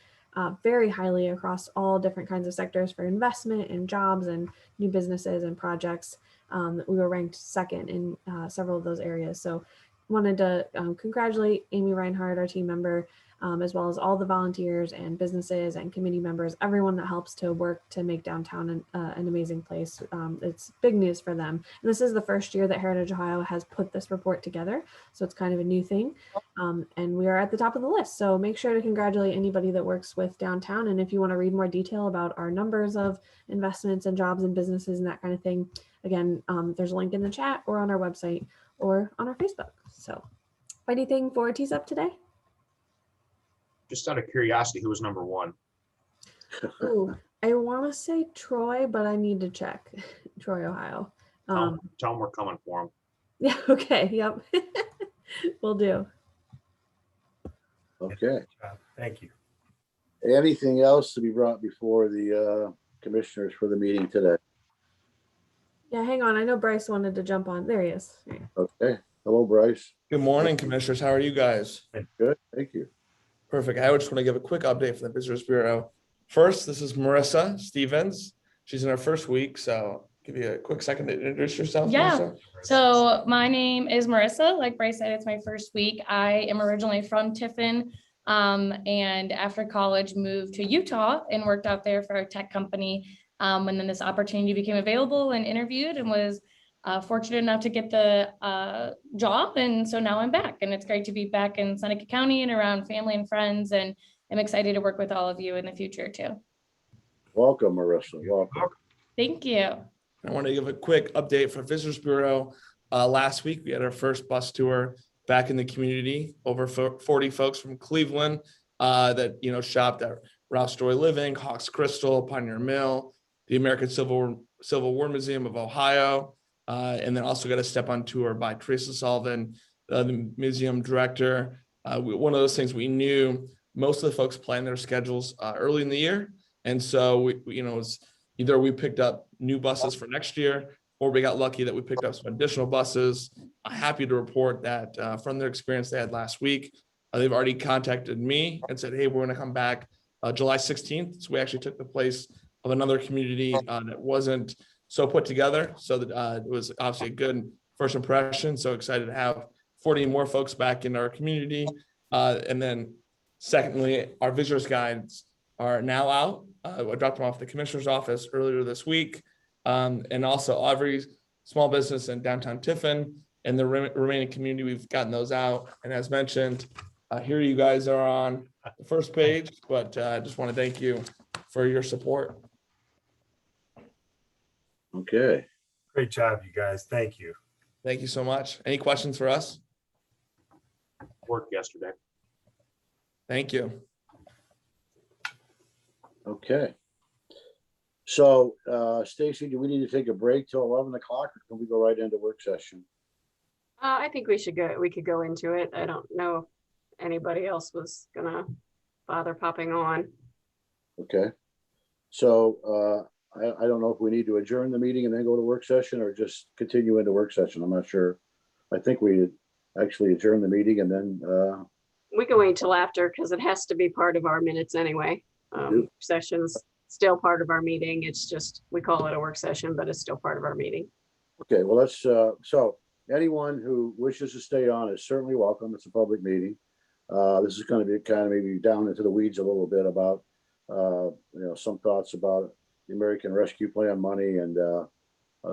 very highly across all different kinds of sectors for investment and jobs and new businesses and projects. We were ranked second in several of those areas. So wanted to congratulate Amy Reinhardt, our team member, as well as all the volunteers and businesses and committee members, everyone that helps to work to make downtown an amazing place. It's big news for them. And this is the first year that Heritage Ohio has put this report together. So it's kind of a new thing. And we are at the top of the list. So make sure to congratulate anybody that works with downtown. And if you want to read more detail about our numbers of investments and jobs and businesses and that kind of thing, again, there's a link in the chat or on our website or on our Facebook. So anything for TCP today? Just out of curiosity, who was number one? Ooh, I want to say Troy, but I need to check. Troy, Ohio. Tell them we're coming for him. Yeah, okay, yep. Will do. Okay. Thank you. Anything else to be brought before the commissioners for the meeting today? Yeah, hang on. I know Bryce wanted to jump on. There he is. Okay. Hello, Bryce. Good morning, commissioners. How are you guys? Good. Thank you. Perfect. I just want to give a quick update from the Visitors Bureau. First, this is Marissa Stevens. She's in her first week, so give you a quick second to introduce yourself. Yeah. Marissa. So my name is Marissa. Like Bryce said, it's my first week. I am originally from Tiffin, and after college moved to Utah and worked out there for a tech company. And then this opportunity became available and interviewed and was fortunate enough to get the job. And so now I'm back, and it's great to be back in Seneca County and around family and friends. And I'm excited to work with all of you in the future too. Welcome, Marissa. Welcome. Thank you. I want to give a quick update for Visitors Bureau. Last week, we had our first bus tour back in the community. Over 40 folks from Cleveland that shopped at Ralph Story Living, Hawks Crystal, Pioneer Mill, the American Civil War Museum of Ohio, and then also got a step on tour by Teresa Sullivan, the museum director. One of those things we knew, most of the folks plan their schedules early in the year, and so it was either we picked up new buses for next year, or we got lucky that we picked up some additional buses. I'm happy to report that from their experience they had last week, they've already contacted me and said, hey, we're going to come back July 16th. So we actually took the place of another community that wasn't so put together. So that it was obviously a good first impression. So excited to have 40 more folks back in our community. And then secondly, our visitors guides are now out. I dropped them off at the commissioner's office earlier this week. And also every small business in downtown Tiffin and the remaining community, we've gotten those out. And as mentioned, here you guys are on the first page, but I just want to thank you for your support. Okay. Great job, you guys. Thank you. Thank you so much. Any questions for us? Worked yesterday. Thank you. Okay. So, Stacy, do we need to take a break till 11 o'clock, or can we go right into work session? I think we could go into it. I don't know if anybody else was gonna bother popping on. Okay. So, I don't know if we need to adjourn the meeting and then go to work session, or just continue into work session. I'm not sure. I think we actually adjourn the meeting and then We can wait till after, because it has to be part of our minutes anyway. Sessions still part of our meeting. It's just, we call it a work session, but it's still part of our meeting. okay, well, let's so anyone who wishes to stay on is certainly welcome. It's a public meeting. This is going to be kind of maybe down into the weeds a little bit about some thoughts about the American Rescue Plan money and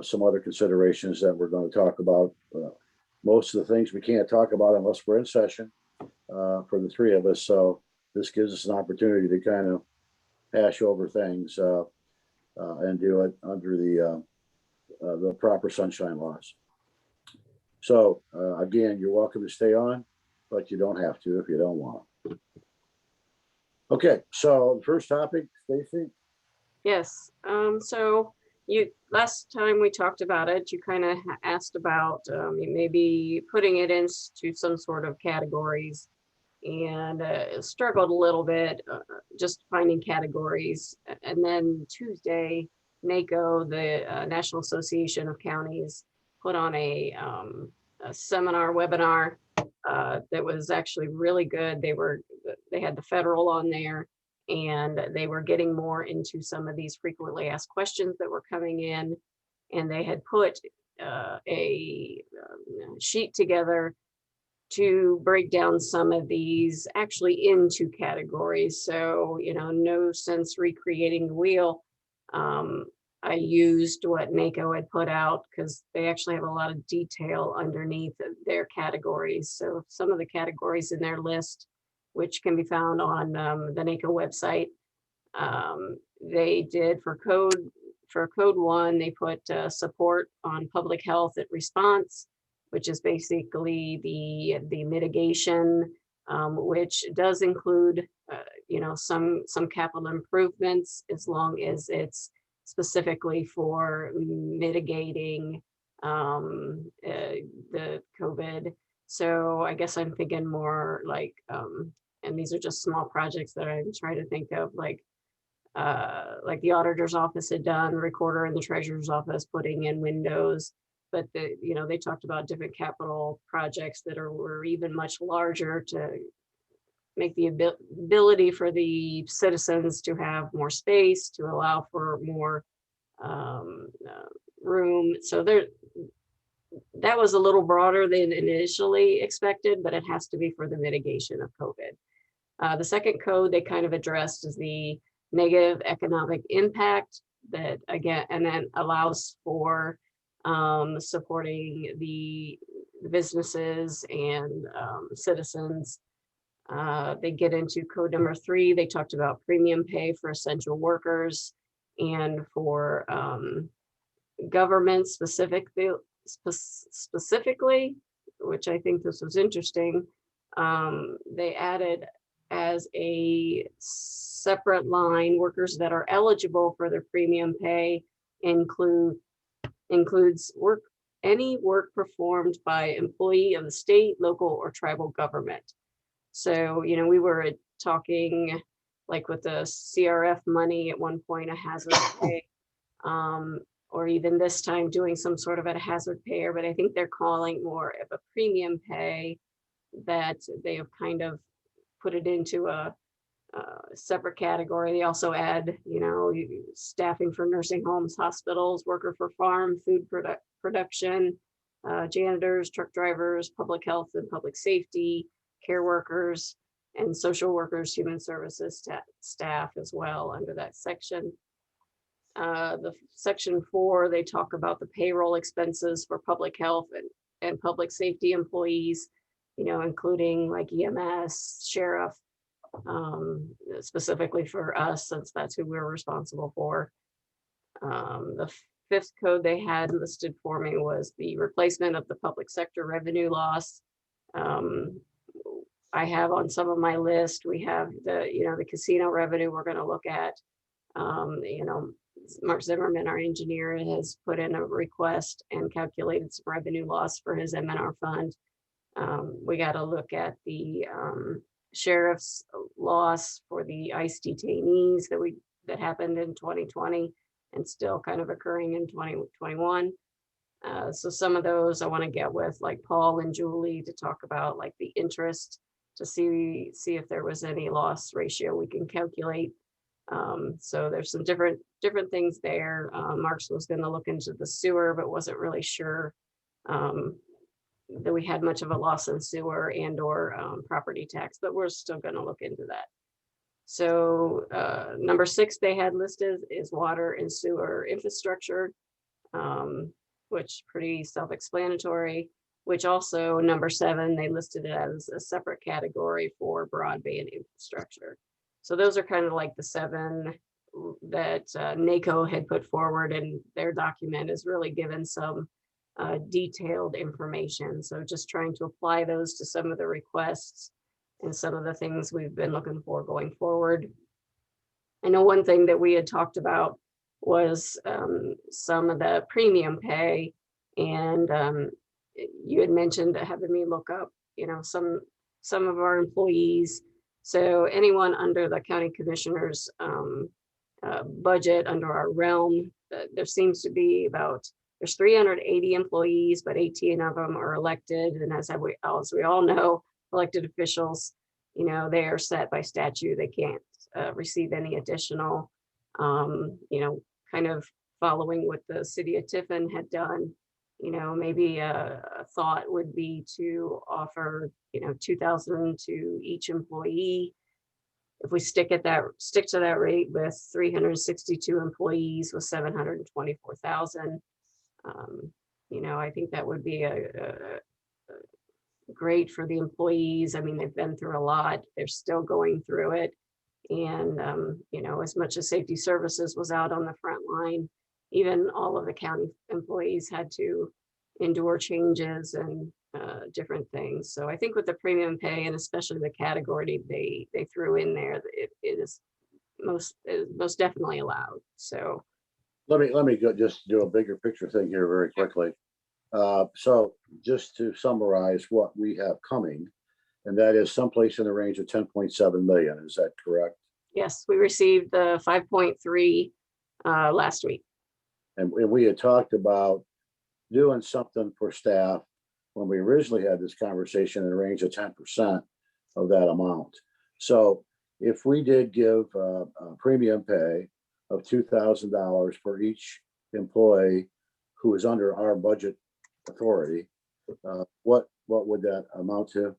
some other considerations that we're going to talk about. Most of the things we can't talk about unless we're in session for the three of us. So this gives us an opportunity to kind of hash over things and do it under the proper sunshine laws. So again, you're welcome to stay on, but you don't have to if you don't want. Okay, so the first topic, Stacy. Yes, so last time we talked about it, you kind of asked about maybe putting it into some sort of categories, and struggled a little bit just finding categories. And then Tuesday, NACO, the National Association of Counties, put on a seminar webinar that was actually really good. They had the federal on there, and they were getting more into some of these frequently asked questions that were coming in. And they had put a sheet together to break down some of these actually into categories. So, no sense recreating the wheel. I used what NACO had put out because they actually have a lot of detail underneath their categories. So some of the categories in their list, which can be found on the NACO website, they did for code 1, they put support on public health at response, which is basically the mitigation, which does include some capital improvements, as long as it's specifically for mitigating the COVID. So I guess I'm thinking more like and these are just small projects that I'm trying to think of, like the auditor's office had done, recorder in the treasurer's office putting in windows. But they talked about different capital projects that were even much larger to make the ability for the citizens to have more space, to allow for more room. So that was a little broader than initially expected, but it has to be for the mitigation of COVID. The second code they kind of addressed is the negative economic impact that, again, and then allows for supporting the businesses and citizens. They get into code number 3. They talked about premium pay for essential workers and for government specifically, which I think this was interesting. They added as a separate line, workers that are eligible for the premium pay includes any work performed by employee of the state, local, or tribal government. So, we were talking like with the CRF money at one point, a hazard pay, or even this time doing some sort of a hazard payer, but I think they're calling more of a premium pay that they have kind of put it into a separate category. They also add, staffing for nursing homes, hospitals, worker for farm, food production, janitors, truck drivers, public health and public safety, care workers, and social workers, human services staff as well under that section. The section 4, they talk about the payroll expenses for public health and public safety employees, including like EMS, sheriff, specifically for us, since that's who we're responsible for. The 5th code they had listed for me was the replacement of the public sector revenue loss. I have on some of my list, we have the casino revenue we're going to look at. Mark Zimmerman, our engineer, has put in a request and calculated some revenue loss for his M&R fund. We got to look at the sheriff's loss for the ICE detainees that happened in 2020 and still kind of occurring in 2021. So some of those I want to get with like Paul and Julie to talk about like the interest to see if there was any loss ratio we can calculate. So there's some different things there. Mark's was going to look into the sewer, but wasn't really sure that we had much of a loss in sewer and or property tax, but we're still going to look into that. So number 6 they had listed is water and sewer infrastructure, which pretty self-explanatory, which also number 7, they listed it as a separate category for broadband infrastructure. So those are kind of like the 7 that NACO had put forward, and their document is really given some detailed information. So just trying to apply those to some of the requests and some of the things we've been looking for going forward. I know one thing that we had talked about was some of the premium pay, and you had mentioned having me look up, some of our employees. So anyone under the county commissioner's budget under our realm, there seems to be there's 380 employees, but 18 of them are elected. And as we all know, elected officials, they are set by statute. They can't receive any additional, kind of following what the city of Tiffin had done. Maybe a thought would be to offer, $2,000 to each employee. If we stick to that rate with 362 employees with 724,000, I think that would be a great for the employees. I mean, they've been through a lot. They're still going through it. And, as much as safety services was out on the front line, even all of the county employees had to endure changes and different things. So I think with the premium pay, and especially the category they threw in there, it is most definitely allowed. So let me just do a bigger picture thing here very quickly. So just to summarize what we have coming, and that is someplace in the range of 10.7 million. Is that correct? Yes, we received the 5.3 last week. And we had talked about doing something for staff when we originally had this conversation in the range of 10% of that amount. So if we did give a premium pay of $2,000 for each employee who is under our budget authority, what would that amount to?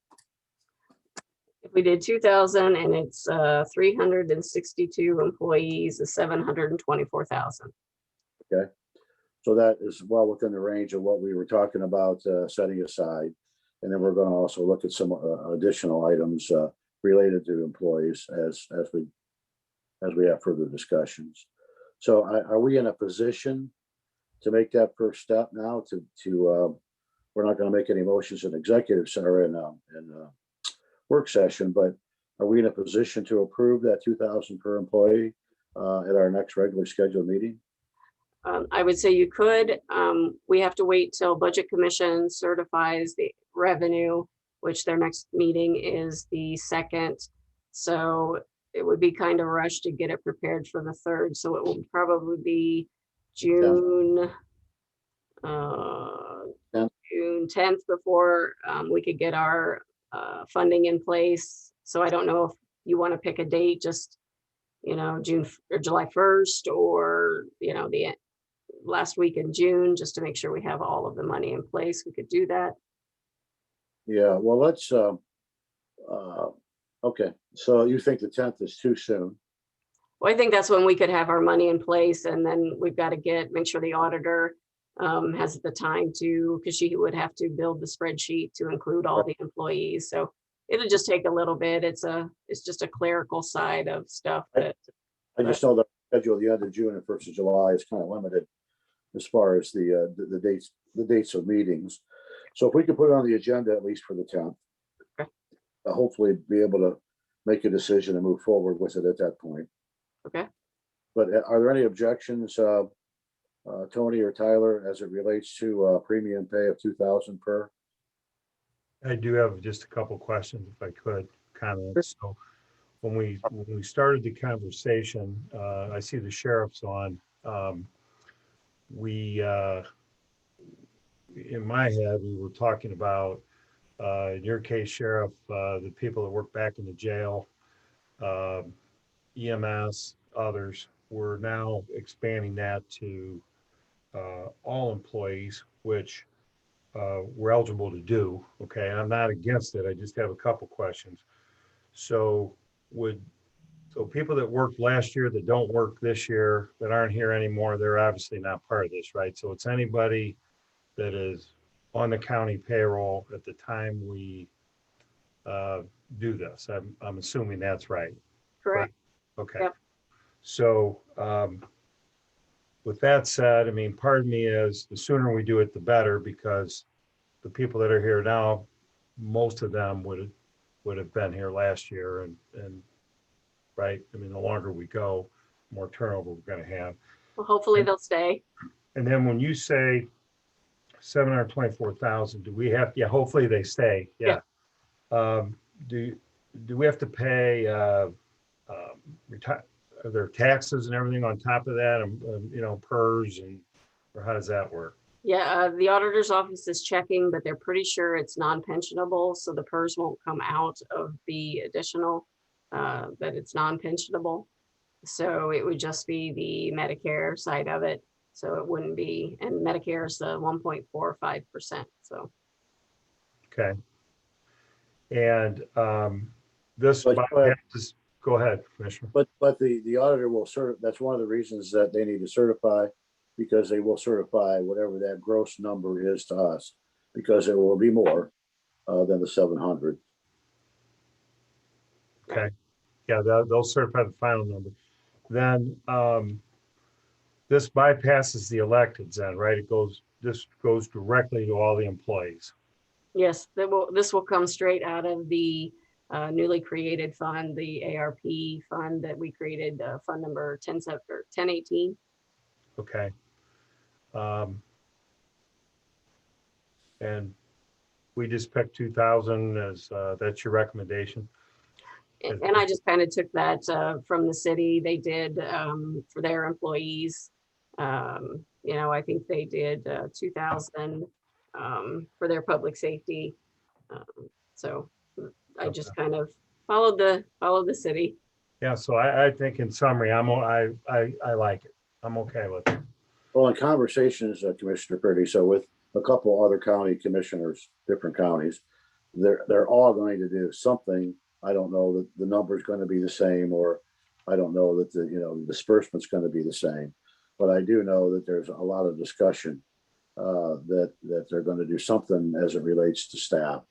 If we did 2,000 and it's 362 employees, is 724,000. Okay, so that is well within the range of what we were talking about setting aside. And then we're going to also look at some additional items related to employees as we have further discussions. So are we in a position to make that first step now? We're not going to make any motions in executive center in work session, but are we in a position to approve that 2,000 per employee at our next regularly scheduled meeting? I would say you could. We have to wait till Budget Commission certifies the revenue, which their next meeting is the 2nd. So it would be kind of rushed to get it prepared for the 3rd. So it will probably be June 10th before we could get our funding in place. So I don't know if you want to pick a date, just, June or July 1st, or, the last week in June, just to make sure we have all of the money in place. We could do that. Yeah, well, let's, okay. So you think the 10th is too soon? Well, I think that's when we could have our money in place, and then we've got to make sure the auditor has the time to, because she would have to build the spreadsheet to include all the employees. So it'll just take a little bit. It's just a clerical side of stuff that. I just know the schedule at the end of June and 1st of July is kind of limited as far as the dates of meetings. So if we could put it on the agenda, at least for the 10th, okay. Hopefully be able to make a decision and move forward with it at that point. Okay. But are there any objections, Tony or Tyler, as it relates to premium pay of 2,000 per? I do have just a couple questions, if I could comment. So when we started the conversation, I see the sheriff's on. In my head, we were talking about, in your case, Sheriff, the people that work back in the jail, EMS, others. We're now expanding that to all employees, which we're eligible to do. Okay, I'm not against it. I just have a couple questions. So people that worked last year that don't work this year, that aren't here anymore, they're obviously not part of this, right? So it's anybody that is on the county payroll at the time we do this. I'm assuming that's right. Correct. Okay. Yep. So with that said, I mean, part of me is the sooner we do it, the better, because the people that are here now, most of them would have been here last year, and right. I mean, the longer we go, the more turnover we're going to have. Well, hopefully they'll stay. And then when you say 724,000, do we have? Yeah, hopefully they stay. Yeah. Do we have to pay are there taxes and everything on top of that, PERS, or how does that work? Yeah, the auditor's office is checking, but they're pretty sure it's non-pensionable, so the PERS won't come out of the additional, that it's non-pensionable. So it would just be the Medicare side of it. So it wouldn't be, and Medicare is 1.45%. So. Okay. And this, go ahead, Commissioner. But the auditor will that's one of the reasons that they need to certify, because they will certify whatever that gross number is to us, because it will be more than the 700. Okay. Yeah, they'll certify the final number. Then this bypasses the electeds then, right? This goes directly to all the employees. Yes, this will come straight out of the newly created fund, the ARP fund that we created, fund number 1018. Okay. And we just picked 2,000 as, that's your recommendation? And I just kind of took that from the city. They did for their employees. You know, I think they did 2,000 for their public safety. So I just kind of followed the city. Yeah, so I think in summary, I like it. I'm okay with it. Well, in conversations, Commissioner Purdy, so with a couple other county commissioners, different counties, they're all going to do something. I don't know that the number's going to be the same, or I don't know that the disbursement's going to be the same. But I do know that there's a lot of discussion that they're going to do something as it relates to staff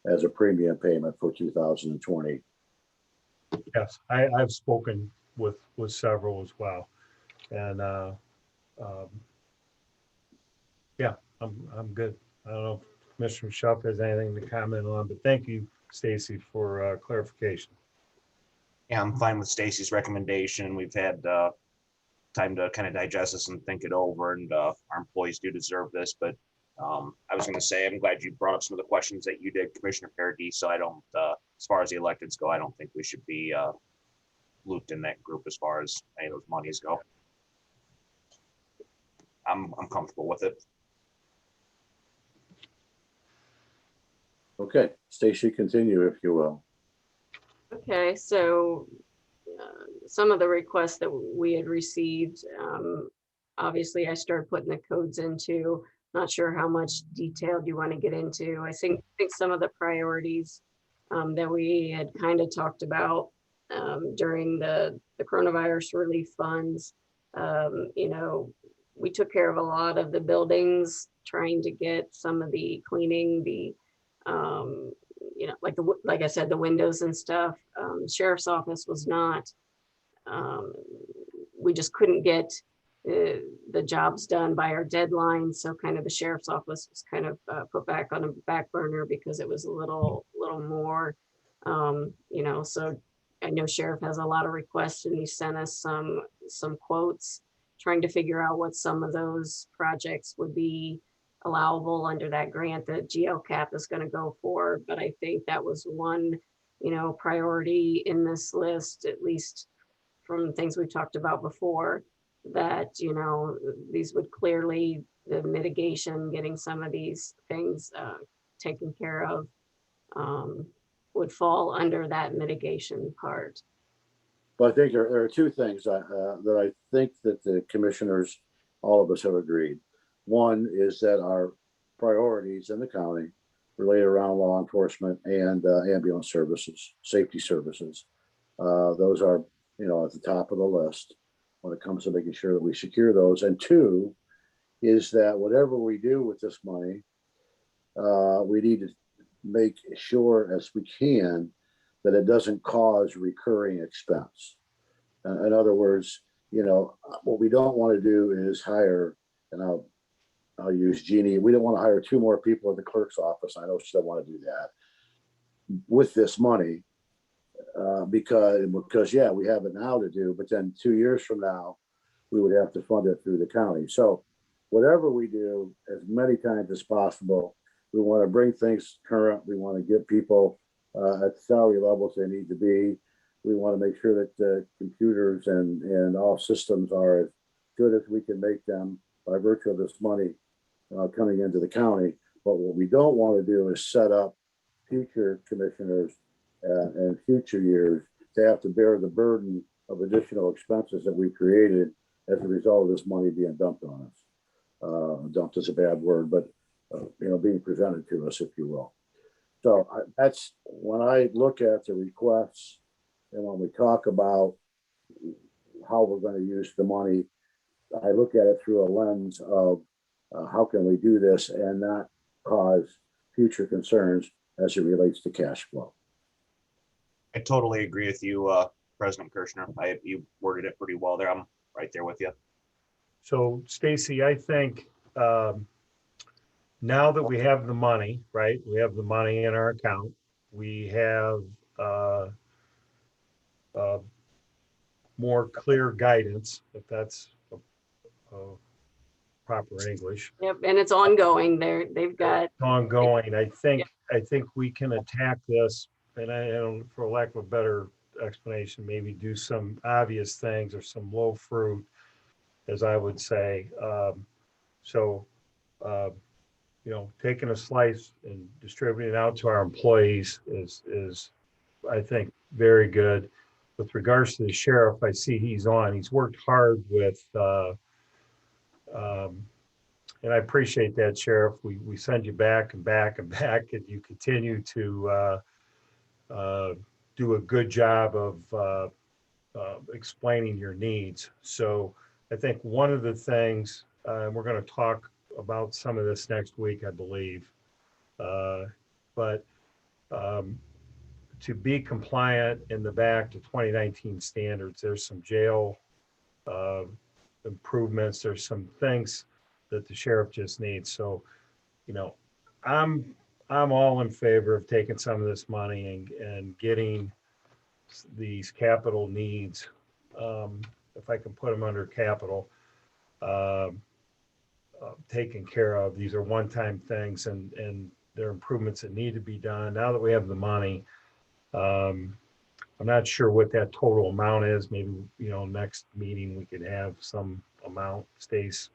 as a premium payment for 2020. Yes, I've spoken with several as well. And yeah, I'm good. I don't know if Commissioner Schuff has anything to comment on, but thank you, Stacy, for clarification. Yeah, I'm fine with Stacy's recommendation. We've had time to kind of digest this and think it over, and our employees do deserve this. But I was going to say, I'm glad you brought up some of the questions that you did, Commissioner Paradiso. I don't, as far as the electeds go, I don't think we should be looped in that group as far as any of those monies go. I'm comfortable with it. Okay, Stacy, continue if you will. Okay, so some of the requests that we had received, obviously I started putting the codes into. Not sure how much detail you want to get into. I think some of the priorities that we had kind of talked about during the coronavirus relief funds. You know, we took care of a lot of the buildings, trying to get some of the cleaning, the you know, like I said, the windows and stuff. Sheriff's office was not. We just couldn't get the jobs done by our deadline, so kind of the sheriff's office was kind of put back on a back burner because it was a little more. You know, so I know Sheriff has a lot of requests, and he sent us some quotes, trying to figure out what some of those projects would be allowable under that grant that GL Cap is going to go for. But I think that was one, you know, priority in this list, at least from things we've talked about before, that, you know, these would clearly, the mitigation, getting some of these things taken care of would fall under that mitigation part. But I think there are two things that I think that the commissioners, all of us, have agreed. One is that our priorities in the county relate around law enforcement and ambulance services, safety services. Those are, you know, at the top of the list when it comes to making sure that we secure those. And two is that whatever we do with this money, we need to make sure as we can that it doesn't cause recurring expense. In other words, you know, what we don't want to do is hire, and I'll use Jeannie. We don't want to hire 2 more people at the clerk's office. I know she doesn't want to do that with this money because yeah, we have it now to do, but then 2 years from now, we would have to fund it through the county. So whatever we do, as many times as possible, we want to bring things current. We want to get people at the salary levels they need to be. We want to make sure that the computers and all systems are as good as we can make them by virtue of this money coming into the county. But what we don't want to do is set up future commissioners and future years to have to bear the burden of additional expenses that we created as a result of this money being dumped on us. Dumped is a bad word, but you know, being presented to us, if you will. So that's when I look at the requests and when we talk about how we're going to use the money, I look at it through a lens of how can we do this and not cause future concerns as it relates to cash flow. I totally agree with you, President Kirshner. You worded it pretty well there. I'm right there with you. So Stacy, I think now that we have the money, right? We have the money in our account. We have more clear guidance, if that's a proper English. Yep, and it's ongoing. They've got, It's ongoing. I think we can attack this, and I don't, for lack of a better explanation, maybe do some obvious things or some low fruit, as I would say. Taking a slice and distributing it out to our employees is I think very good. With regards to the sheriff, I see he's on. He's worked hard with, and I appreciate that, Sheriff. We send you back and back and back, and you continue to do a good job of explaining your needs. So I think one of the things, we're going to talk about some of this next week, I believe, but to be compliant in the back to 2019 standards, there's some jail improvements. There's some things that the sheriff just needs. So, I'm all in favor of taking some of this money and getting these capital needs, if I can put them under capital, taken care of. These are one-time things, and they're improvements that need to be done. Now that we have the money, I'm not sure what that total amount is. Maybe, next meeting we could have some amount, Stace,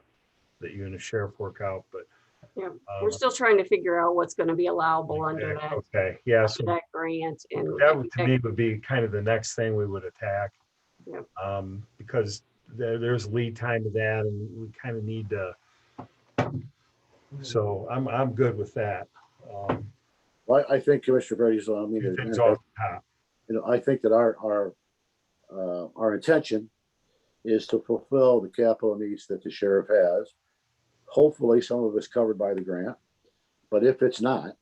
that you and the sheriff work out, but yeah, we're still trying to figure out what's going to be allowable under that. Okay, yeah, under so that grant, and that to me would be kind of the next thing we would attack. Yep. Because there's lead time to that, and we kind of need to. So I'm good with that. Well, I think Commissioner Brady's on me. Things off the top. I think that our intention is to fulfill the capital needs that the sheriff has. Hopefully, some of it's covered by the grant, but if it's not,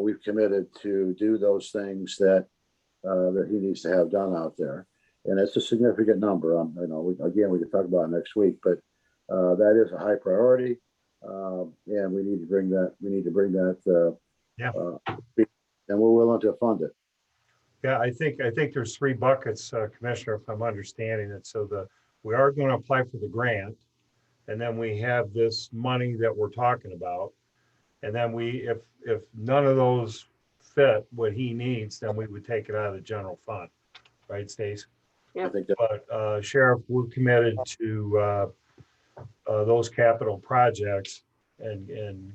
we've committed to do those things that he needs to have done out there, and it's a significant number. We can talk about it next week, but that is a high priority, and we need to bring that. And we're willing to fund it. Yeah, I think there's 3 buckets, Commissioner, if I'm understanding it. So we are going to apply for the grant, and then we have this money that we're talking about, and then if none of those fit what he needs, then we would take it out of the general fund, right, Stace? Yeah. I think that, But Sheriff, we're committed to those capital projects and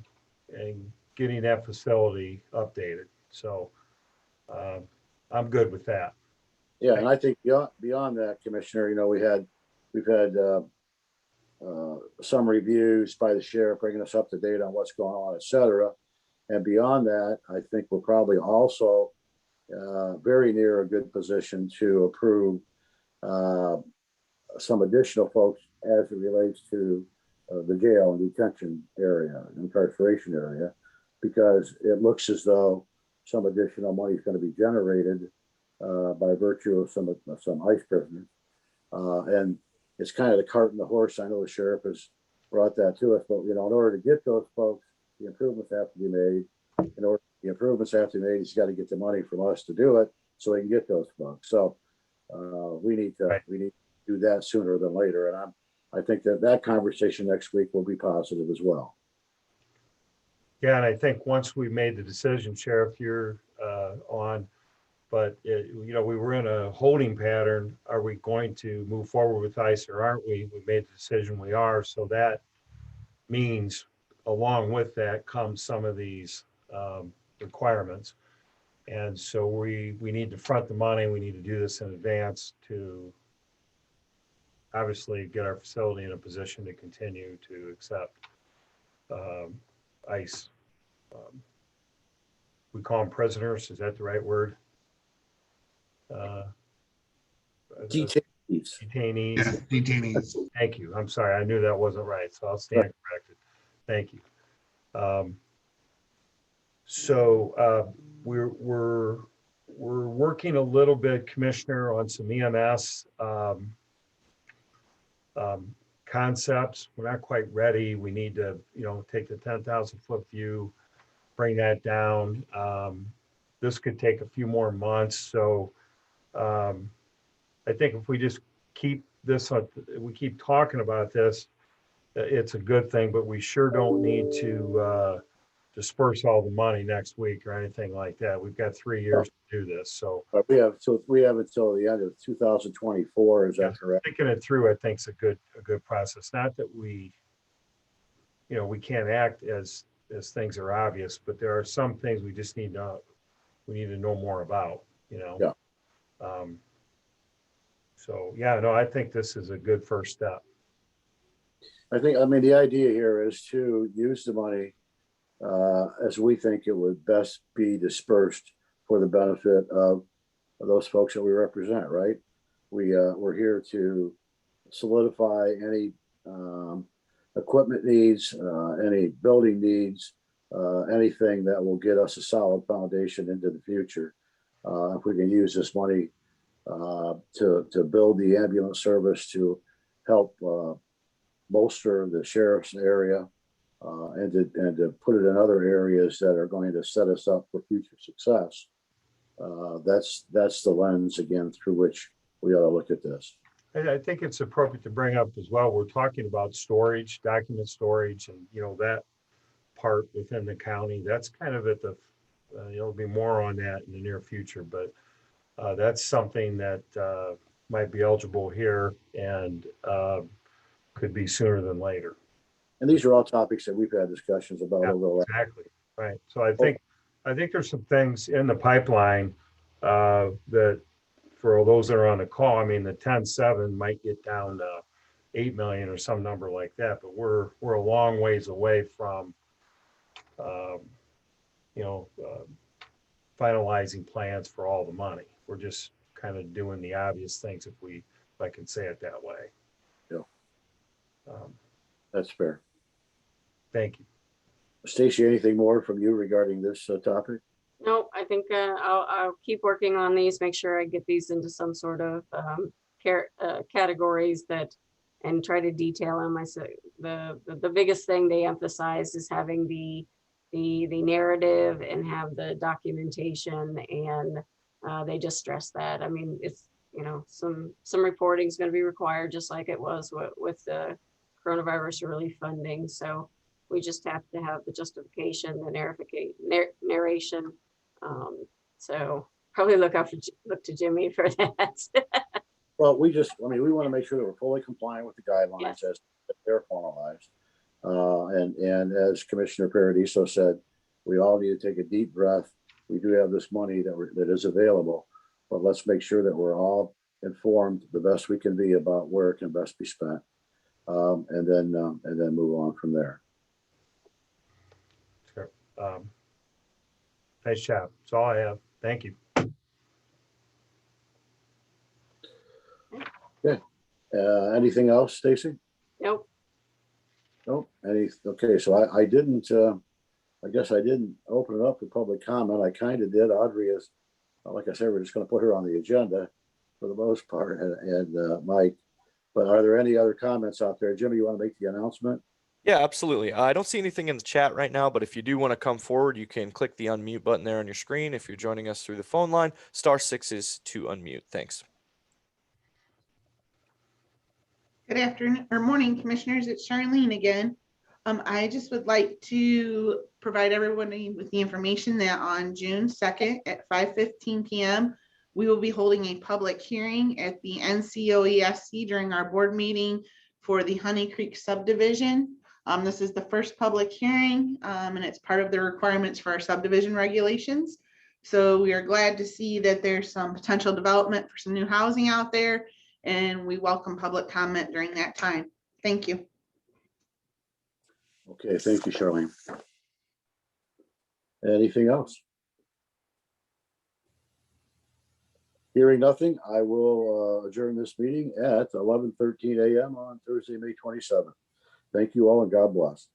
getting that facility updated. So I'm good with that. yeah, and I think beyond that, Commissioner, we've had some reviews by the sheriff bringing us up to date on what's going on, et cetera. And beyond that, I think we're probably also very near a good position to approve some additional folks as it relates to the jail and detention area, incarceration area, because it looks as though some additional money is going to be generated by virtue of some ICE prisoners. And it's kind of the cart and the horse. I know the sheriff has brought that to us, but in order to get those folks, the improvements have to be made. In order the improvements have to be made, he's got to get the money from us to do it, so he can get those folks. So we need to do that sooner than later. And I think that conversation next week will be positive as well. Yeah, and I think once we made the decision, Sheriff, you're on, but we were in a holding pattern. Are we going to move forward with ICE or aren't we? We made the decision we are. So that means along with that comes some of these requirements. And so we need to front the money. We need to do this in advance to obviously get our facility in a position to continue to accept ICE. We call them prisoners. Is that the right word? Detainees. Detainees. Yeah, detainees. Thank you. I'm sorry. I knew that wasn't right, so I'll stand corrected. Thank you. We're working a little bit, Commissioner, on some EMS concepts. We're not quite ready. We need to, take the 10,000 foot view, bring that down. This could take a few more months. So I think if we just keep this, we keep talking about this, it's a good thing, but we sure don't need to disperse all the money next week or anything like that. We've got 3 years to do this, so. But we have until the end of 2024, is that correct? Thinking it through, I think, is a good process. Not that we can't act as things are obvious, but there are some things we just need to know more about, Yeah. So yeah, no, I think this is a good first step. I mean, the idea here is to use the money as we think it would best be dispersed for the benefit of those folks that we represent, right? We're here to solidify any equipment needs, any building needs, anything that will get us a solid foundation into the future. If we can use this money to build the ambulance service, to help bolster the sheriff's area, and to put it in other areas that are going to set us up for future success. That's the lens, again, through which we ought to look at this. I think it's appropriate to bring up as well, we're talking about storage, document storage, and that part within the county. That's kind of at the, there'll be more on that in the near future, but that's something that might be eligible here and could be sooner than later. And these are all topics that we've had discussions about over the last. Exactly, right. So I think there's some things in the pipeline that for those that are on the call, I mean, the 10.7 might get down to 8 million or some number like that, but we're a long ways away from finalizing plans for all the money. We're just kind of doing the obvious things, if I can say it that way. Yeah. That's fair. Thank you. Stacy, anything more from you regarding this topic? No, I think I'll keep working on these, make sure I get these into some sort of categories and try to detail them. The biggest thing they emphasize is having the narrative and have the documentation, and they just stress that. I mean, it's, some reporting is going to be required, just like it was with the coronavirus relief funding. So we just have to have the justification, the narration. So probably look to Jimmy for that. Well, we want to make sure that we're fully compliant with the guidelines. Yes. As they're formalized. And as Commissioner Paradiso said, we all need to take a deep breath. We do have this money that is available, but let's make sure that we're all informed the best we can be about where it can best be spent, and then move on from there. Sure. Nice job. That's all I have. Thank you. Okay. Anything else, Stacy? Nope. Nope. Okay. So I didn't. I guess I didn't open it up to public comment. I kind of did. Audrey is, like I said, we're just going to put her on the agenda for the most part, and Mike. But are there any other comments out there? Jimmy, you want to make the announcement? Yeah, absolutely. I don't see anything in the chat right now, but if you do want to come forward, you can click the unmute button there on your screen. If you're joining us through the phone line, *6 is to unmute. Thanks. Good afternoon or morning, commissioners. It's Charlene again. I just would like to provide everybody with the information that on June 2nd at 5:15 p.m. we will be holding a public hearing at the NCOESC during our board meeting for the Honey Creek subdivision. This is the first public hearing, and it's part of the requirements for our subdivision regulations. So we are glad to see that there's some potential development for some new housing out there, and we welcome public comment during that time. Thank you. Okay, thank you, Charlene. Anything else? Hearing nothing, I will adjourn this meeting at 11:13 a.m. on Thursday, May 27th. Thank you all, and God bless.